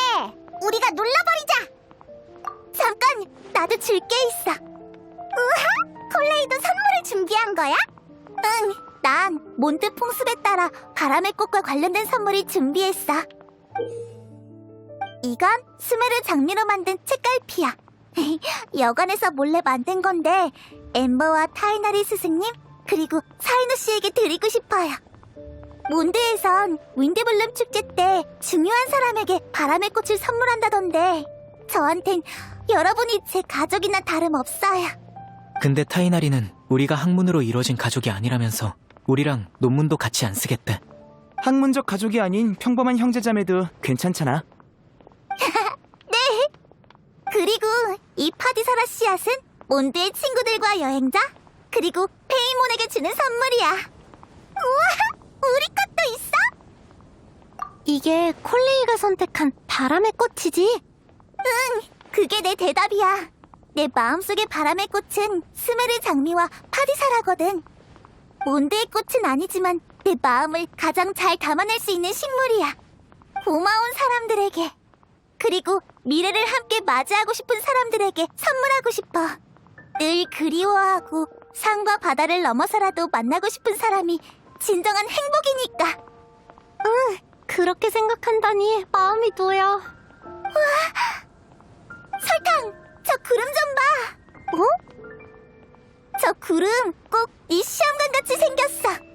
우리가 눌러버리자. 잠깐, 나도 줄 게 있어. 우와, 콜레이도 선물을 준비한 거야? 응, 난 몬드 풍습에 따라 바람의 꽃과 관련된 선물을 준비했어. 이건 스메르 장미로 만든 책갈피야. 여관에서 몰래 만든 건데 엠버와 타이나리 스승님 그리고 사이노 씨에게 드리고 싶어요. 몬드에선 윈드블룸 축제 때 중요한 사람에게 바람의 꽃을 선물한다던데 저한텐 여러분이 제 가족이나 다름없어요. 근데 타이나리는 우리가 학문으로 이루어진 가족이 아니라면서 우리랑 논문도 같이 안 쓰겠대. 학문적 가족이 아닌 평범한 형제자매도 괜찮잖아. 네. 그리고 이 파디사라 씨앗은 몬드의 친구들과 여행자 그리고 페이몬에게 주는 선물이야. 우와, 우리 것도 있어? 이게 콜레이가 선택한 바람의 꽃이지? 응, 그게 내 대답이야. 내 마음속의 바람의 꽃은 스메르 장미와 파디사라거든. 몬드의 꽃은 아니지만 내 마음을 가장 잘 담아낼 수 있는 식물이야. 고마운 사람들에게 그리고 미래를 함께 맞이하고 싶은 사람들에게 선물하고 싶어. 늘 그리워하고 산과 바다를 넘어서라도 만나고 싶은 사람이 진정한 행복이니까. 그렇게 생각한다니 마음이 놓여. 설탕, 저 구름 좀 봐. 어? 저 구름 꼭 네 시험관 같이 생겼어.